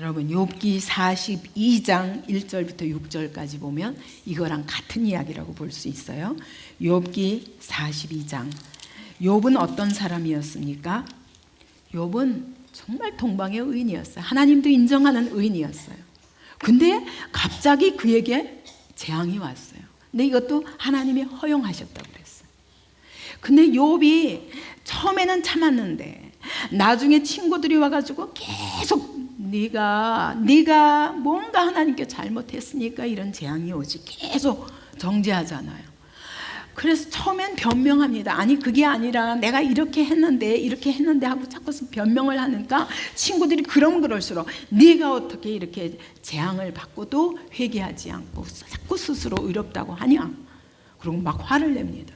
여러분, 욥기 42장 1절부터 6절까지 보면 이거랑 같은 이야기라고 볼 수 있어요. 욥기 42장. 욥은 어떤 사람이었습니까? 욥은 정말 동방의 의인이었어요. 하나님도 인정하는 의인이었어요. 근데 갑자기 그에게 재앙이 왔어요. 근데 이것도 하나님이 허용하셨다고 그랬어요. 근데 욥이 처음에는 참았는데 나중에 친구들이 와가지고 계속 네가 뭔가 하나님께 잘못했으니까 이런 재앙이 오지, 계속 정죄하잖아요. 그래서 처음엔 변명합니다. 아니 그게 아니라 내가 이렇게 했는데 하고 자꾸 변명을 하니까 친구들이 그럴수록 네가 어떻게 이렇게 재앙을 받고도 회개하지 않고 자꾸 스스로 의롭다고 하냐, 그리고 막 화를 냅니다.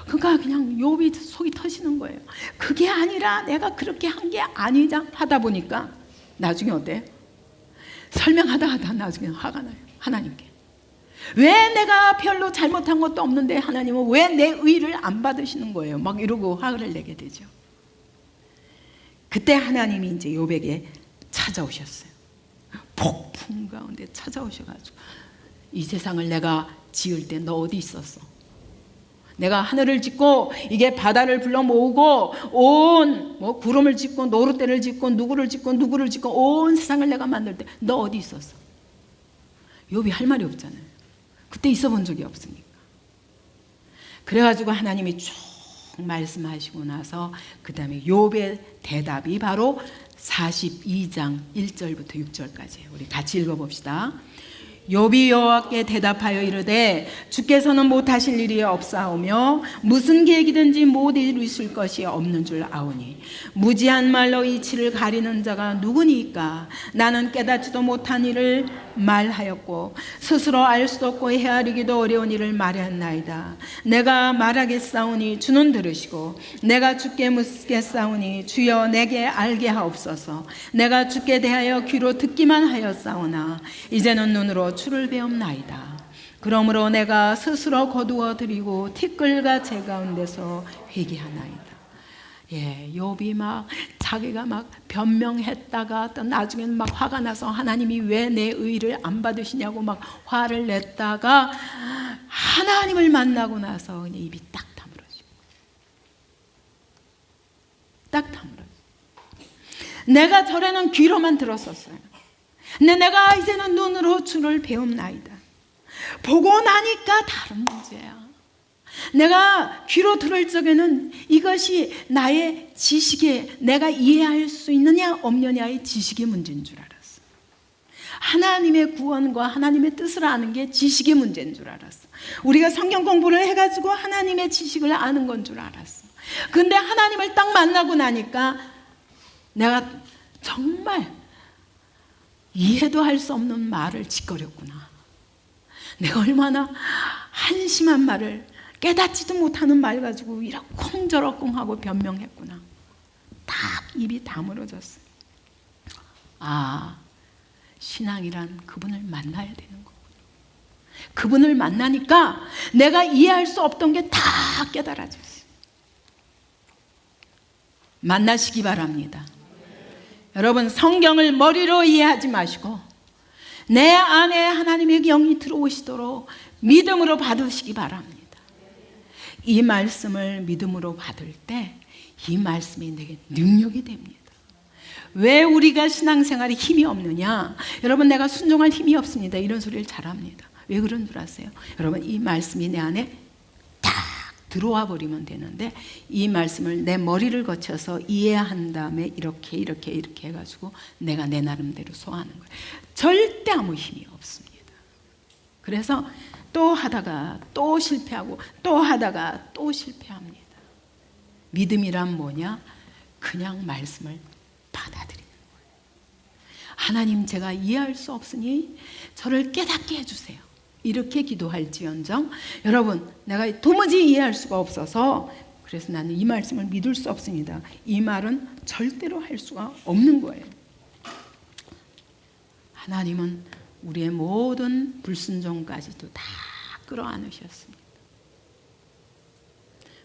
그러니까 그냥 욥이 속이 터지는 거예요. 그게 아니라 내가 그렇게 한 게 아니다 하다 보니까 나중에 어때? 설명하다 나중에 화가 나요. 하나님께. 왜 내가 별로 잘못한 것도 없는데 하나님은 왜 내 의를 안 받으시는 거예요? 막 이러고 화를 내게 되죠. 그때 하나님이 이제 욥에게 찾아오셨어요. 폭풍 가운데 찾아오셔가지고 이 세상을 내가 지을 때 너 어디 있었어? 내가 하늘을 짓고 이게 바다를 불러 모으고 온 구름을 짓고 노루떼를 짓고 누구를 짓고 온 세상을 내가 만들 때 너 어디 있었어? 욥이 할 말이 없잖아요. 그때 있어 본 적이 없으니까. 그래가지고 하나님이 쭉 말씀하시고 나서 그 다음에 욥의 대답이 바로 42장 1절부터 6절까지예요. 우리 같이 읽어봅시다. 욥이 여호와께 대답하여 이르되 주께서는 못하실 일이 없사오며 무슨 계획이든지 못 이루실 것이 없는 줄 아오니 무지한 말로 이치를 가리는 자가 누구니까? 나는 깨닫지도 못한 일을 말하였고 스스로 알 수도 없고 헤아리기도 어려운 일을 말했나이다. 내가 말하겠사오니 주는 들으시고 내가 주께 묻겠사오니 주여 내게 알게 하옵소서. 내가 주께 대하여 귀로 듣기만 하였사오나 이제는 눈으로 주를 배움나이다. 그러므로 내가 스스로 거두어 드리고 티끌과 제 가운데서 회개하나이다. 욥이 막 자기가 막 변명했다가 또 나중에는 막 화가 나서 하나님이 왜 내 의를 안 받으시냐고 막 화를 냈다가 하나님을 만나고 나서 그냥 입이 딱 다물어지고 딱 다물어지고 내가 전에는 귀로만 들었었어요. 근데 내가 이제는 눈으로 주를 배움나이다. 보고 나니까 다른 문제야. 내가 귀로 들을 적에는 이것이 나의 지식에 내가 이해할 수 있느냐 없느냐의 지식의 문제인 줄 알았어. 하나님의 구원과 하나님의 뜻을 아는 게 지식의 문제인 줄 알았어. 우리가 성경 공부를 해가지고 하나님의 지식을 아는 건 줄 알았어. 근데 하나님을 딱 만나고 나니까 내가 정말 이해도 할 수 없는 말을 짓거렸구나. 내가 얼마나 한심한 말을 깨닫지도 못하는 말 가지고 이러쿵저러쿵 하고 변명했구나. 딱 입이 다물어졌어요. 아, 신앙이란 그분을 만나야 되는 거구나. 그분을 만나니까 내가 이해할 수 없던 게 다 깨달아졌어요. 만나시기 바랍니다. 여러분, 성경을 머리로 이해하지 마시고 내 안에 하나님의 영이 들어오시도록 믿음으로 받으시기 바랍니다. 이 말씀을 믿음으로 받을 때 이 말씀이 내게 능력이 됩니다. 왜 우리가 신앙생활에 힘이 없느냐? 여러분, 내가 순종할 힘이 없습니다. 이런 소리를 잘합니다. 왜 그런 줄 아세요? 여러분, 이 말씀이 내 안에 딱 들어와 버리면 되는데 이 말씀을 내 머리를 거쳐서 이해한 다음에 이렇게 해가지고 내가 내 나름대로 소화하는 거예요. 절대 아무 힘이 없습니다. 그래서 또 하다가 또 실패하고 또 하다가 또 실패합니다. 믿음이란 뭐냐? 그냥 말씀을 받아들이는 거예요. 하나님, 제가 이해할 수 없으니 저를 깨닫게 해주세요. 이렇게 기도할지언정 여러분, 내가 도무지 이해할 수가 없어서 그래서 나는 이 말씀을 믿을 수 없습니다. 이 말은 절대로 할 수가 없는 거예요. 하나님은 우리의 모든 불순종까지도 다 끌어안으셨습니다.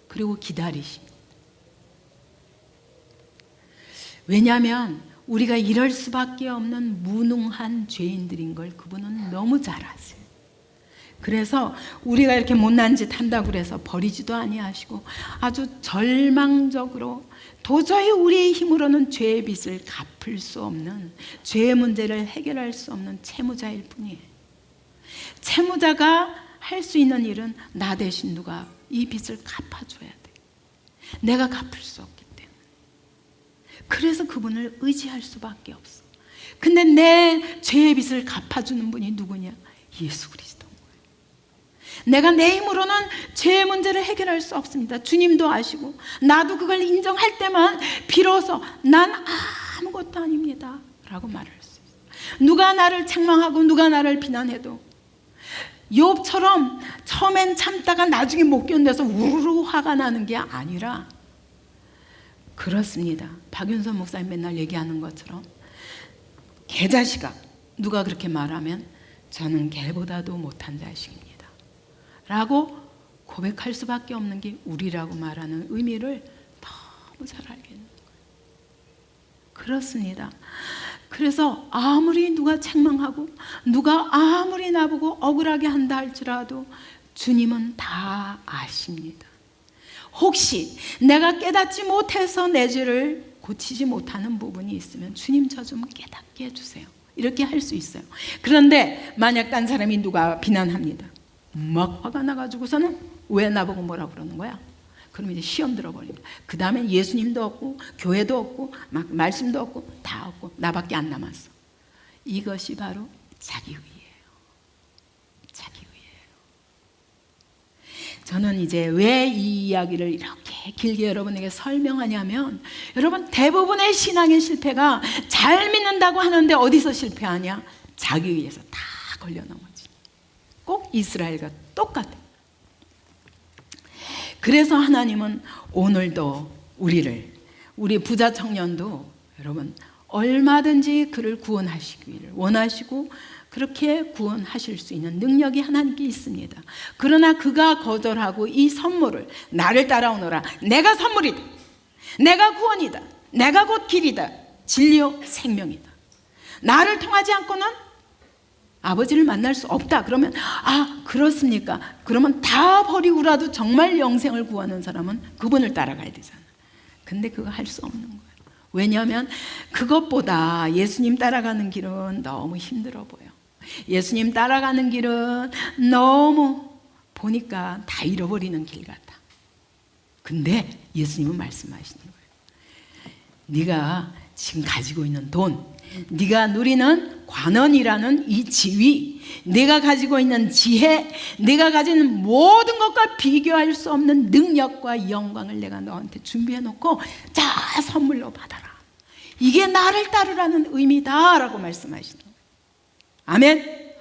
그리고 기다리십니다. 왜냐하면 우리가 이럴 수밖에 없는 무능한 죄인들인 걸 그분은 너무 잘 아세요. 그래서 우리가 이렇게 못난 짓 한다고 해서 버리지도 아니하시고 아주 절망적으로 도저히 우리의 힘으로는 죄의 빚을 갚을 수 없는, 죄의 문제를 해결할 수 없는 채무자일 뿐이에요. 채무자가 할 수 있는 일은 나 대신 누가 이 빚을 갚아줘야 돼. 내가 갚을 수 없기 때문에. 그래서 그분을 의지할 수밖에 없어. 근데 내 죄의 빚을 갚아주는 분이 누구냐? 예수 그리스도인 거예요. 내가 내 힘으로는 죄의 문제를 해결할 수 없습니다. 주님도 아시고 나도 그걸 인정할 때만 비로소 난 아무것도 아닙니다 라고 말할 수 있어요. 누가 나를 책망하고 누가 나를 비난해도 욥처럼 처음엔 참다가 나중에 못 견뎌서 우르르 화가 나는 게 아니라, 그렇습니다. 박윤선 목사님 맨날 얘기하는 것처럼 개자식아, 누가 그렇게 말하면 저는 개보다도 못한 자식입니다 라고 고백할 수밖에 없는 게 우리라고 말하는 의미를 너무 잘 알겠는 거예요. 그렇습니다. 그래서 아무리 누가 책망하고 누가 아무리 나보고 억울하게 한다 할지라도 주님은 다 아십니다. 혹시 내가 깨닫지 못해서 내 죄를 고치지 못하는 부분이 있으면 주님 저 좀 깨닫게 해주세요. 이렇게 할 수 있어요. 그런데 만약 딴 사람이 누가 비난합니다. 막 화가 나가지고서는 왜 나보고 뭐라 그러는 거야? 그럼 이제 시험 들어버립니다. 그 다음에 예수님도 없고 교회도 없고 막 말씀도 없고 다 없고 나밖에 안 남았어. 이것이 바로 자기의예요. 자기의예요. 저는 이제 왜 이 이야기를 이렇게 길게 여러분에게 설명하냐면, 여러분 대부분의 신앙의 실패가 잘 믿는다고 하는데 어디서 실패하냐? 자기의에서 다 걸려 넘어지. 꼭 이스라엘과 똑같아요. 그래서 하나님은 오늘도 우리 부자 청년도 여러분 얼마든지 그를 구원하시기를 원하시고 그렇게 구원하실 수 있는 능력이 하나님께 있습니다. 그러나 그가 거절하고 이 선물을 나를 따라오너라. 내가 선물이다. 내가 구원이다. 내가 곧 길이다. 진리요 생명이다. 나를 통하지 않고는 아버지를 만날 수 없다. 그러면 그렇습니까? 그러면 다 버리고라도 정말 영생을 구하는 사람은 그분을 따라가야 되잖아. 근데 그거 할 수 없는 거예요. 왜냐하면 그것보다 예수님 따라가는 길은 너무 힘들어 보여. 예수님 따라가는 길은 너무 보니까 다 잃어버리는 길 같아. 근데 예수님은 말씀하시는 거예요. 네가 지금 가지고 있는 돈, 네가 누리는 관원이라는 이 지위, 네가 가지고 있는 지혜, 네가 가진 모든 것과 비교할 수 없는 능력과 영광을 내가 너한테 준비해 놓고 자 선물로 받아라. 이게 나를 따르라는 의미다 라고 말씀하시는 거예요. 아멘.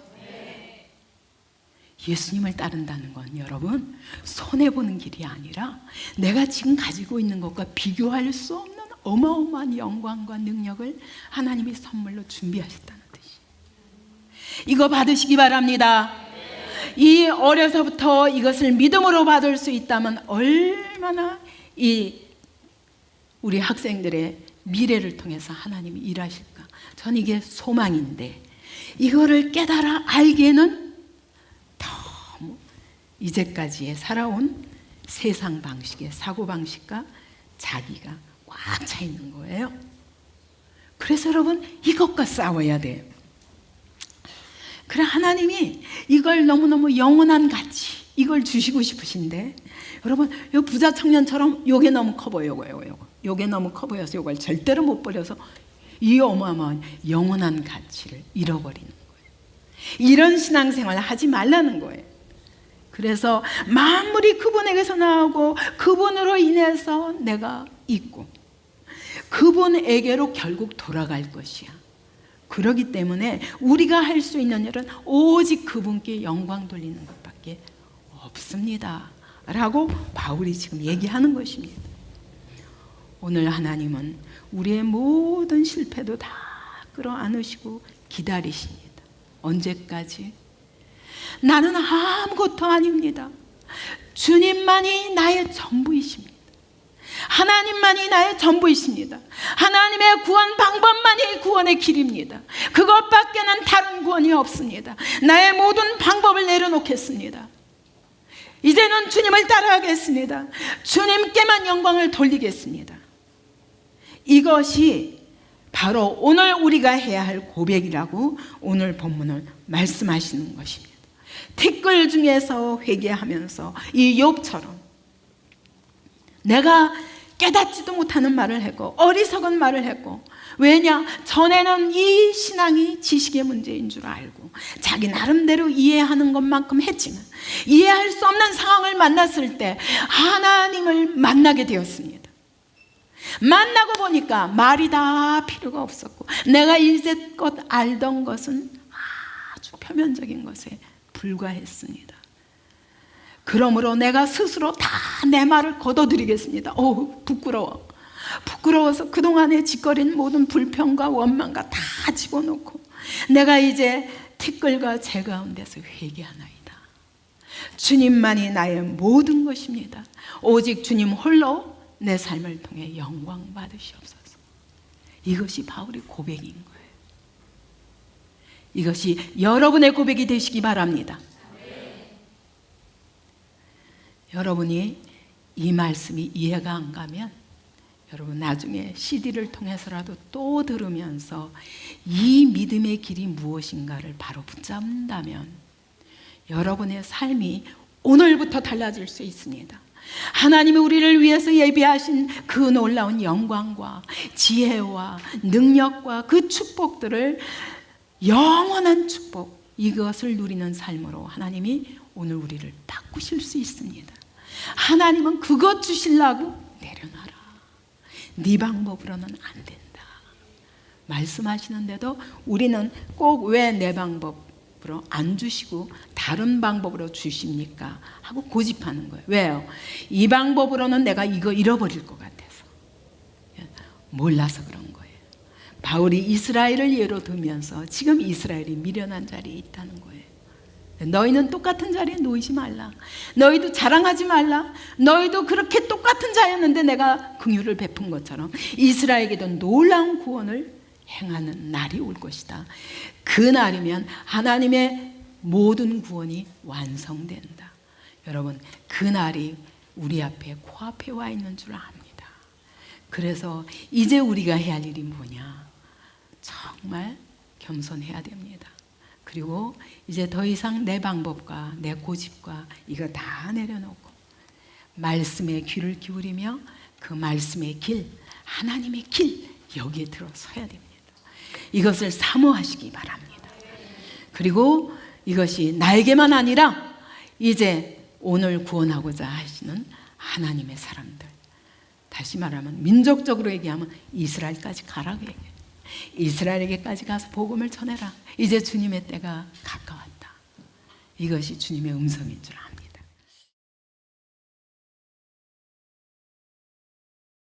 예수님을 따른다는 건 여러분 손해보는 길이 아니라 내가 지금 가지고 있는 것과 비교할 수 없는 어마어마한 영광과 능력을 하나님이 선물로 준비하셨다는 뜻이에요. 이거 받으시기 바랍니다. 이 어려서부터 이것을 믿음으로 받을 수 있다면 얼마나 우리 학생들의 미래를 통해서 하나님이 일하실까. 전 이게 소망인데 이거를 깨달아 알기에는 너무 이제까지의 살아온 세상 방식의 사고방식과 자기가 꽉 차 있는 거예요. 그래서 여러분 이것과 싸워야 돼요. 그래 하나님이 이걸 너무너무 영원한 가치 이걸 주시고 싶으신데 여러분 이 부자 청년처럼 요게 너무 커 보여요. 요게 너무 커 보여서 요걸 절대로 못 버려서 이 어마어마한 영원한 가치를 잃어버리는 거예요. 이런 신앙생활을 하지 말라는 거예요. 그래서 만물이 그분에게서 나오고 그분으로 인해서 내가 있고 그분에게로 결국 돌아갈 것이야. 그렇기 때문에 우리가 할 수 있는 일은 오직 그분께 영광 돌리는 것밖에 없습니다 라고 바울이 지금 얘기하는 것입니다. 오늘 하나님은 우리의 모든 실패도 다 끌어안으시고 기다리십니다. 언제까지? 나는 아무것도 아닙니다. 주님만이 나의 전부이십니다. 하나님만이 나의 전부이십니다. 하나님의 구원 방법만이 구원의 길입니다. 그것밖에는 다른 구원이 없습니다. 나의 모든 방법을 내려놓겠습니다. 이제는 주님을 따라가겠습니다. 주님께만 영광을 돌리겠습니다. 이것이 바로 오늘 우리가 해야 할 고백이라고 오늘 본문을 말씀하시는 것입니다. 티끌 중에서 회개하면서 이 욥처럼 내가 깨닫지도 못하는 말을 했고 어리석은 말을 했고, 왜냐? 전에는 이 신앙이 지식의 문제인 줄 알고 자기 나름대로 이해하는 것만큼 했지만 이해할 수 없는 상황을 만났을 때 하나님을 만나게 되었습니다. 만나고 보니까 말이 다 필요가 없었고 내가 이제껏 알던 것은 아주 표면적인 것에 불과했습니다. 그러므로 내가 스스로 다 내 말을 거둬드리겠습니다. 부끄러워서 그동안에 짓거린 모든 불평과 원망과 다 집어넣고 내가 이제 티끌과 재 가운데서 회개하나이다. 주님만이 나의 모든 것입니다. 오직 주님 홀로 내 삶을 통해 영광 받으시옵소서. 이것이 바울의 고백인 거예요. 이것이 여러분의 고백이 되시기 바랍니다. 여러분이 이 말씀이 이해가 안 가면 여러분 나중에 CD를 통해서라도 또 들으면서 이 믿음의 길이 무엇인가를 바로 붙잡는다면 여러분의 삶이 오늘부터 달라질 수 있습니다. 하나님이 우리를 위해서 예비하신 그 놀라운 영광과 지혜와 능력과 그 축복들을, 영원한 축복, 이것을 누리는 삶으로 하나님이 오늘 우리를 바꾸실 수 있습니다. 하나님은 그것 주시려고 내려놔라. 네 방법으로는 안 된다 말씀하시는데도 우리는 꼭 왜 내 방법으로 안 주시고 다른 방법으로 주십니까? 하고 고집하는 거예요. 왜요? 이 방법으로는 내가 이거 잃어버릴 것 같아서. 몰라서 그런 거예요. 바울이 이스라엘을 예로 들면서 지금 이스라엘이 미련한 자리에 있다는 거예요. 너희는 똑같은 자리에 놓이지 말라. 너희도 자랑하지 말라. 너희도 그렇게 똑같은 자였는데 내가 긍휼을 베푼 것처럼 이스라엘에게도 놀라운 구원을 행하는 날이 올 것이다. 그 날이면 하나님의 모든 구원이 완성된다. 여러분, 그 날이 우리 앞에, 코앞에 와 있는 줄 압니다. 그래서 이제 우리가 해야 할 일이 뭐냐? 정말 겸손해야 됩니다. 그리고 이제 더 이상 내 방법과 내 고집과 이거 다 내려놓고 말씀에 귀를 기울이며 그 말씀의 길, 하나님의 길, 여기에 들어서야 됩니다. 이것을 사모하시기 바랍니다. 그리고 이것이 나에게만 아니라 이제 오늘 구원하고자 하시는 하나님의 사람들, 다시 말하면 민족적으로 얘기하면 이스라엘까지 가라고 얘기해요. 이스라엘에게까지 가서 복음을 전해라. 이제 주님의 때가 가까웠다. 이것이 주님의 음성인 줄 압니다.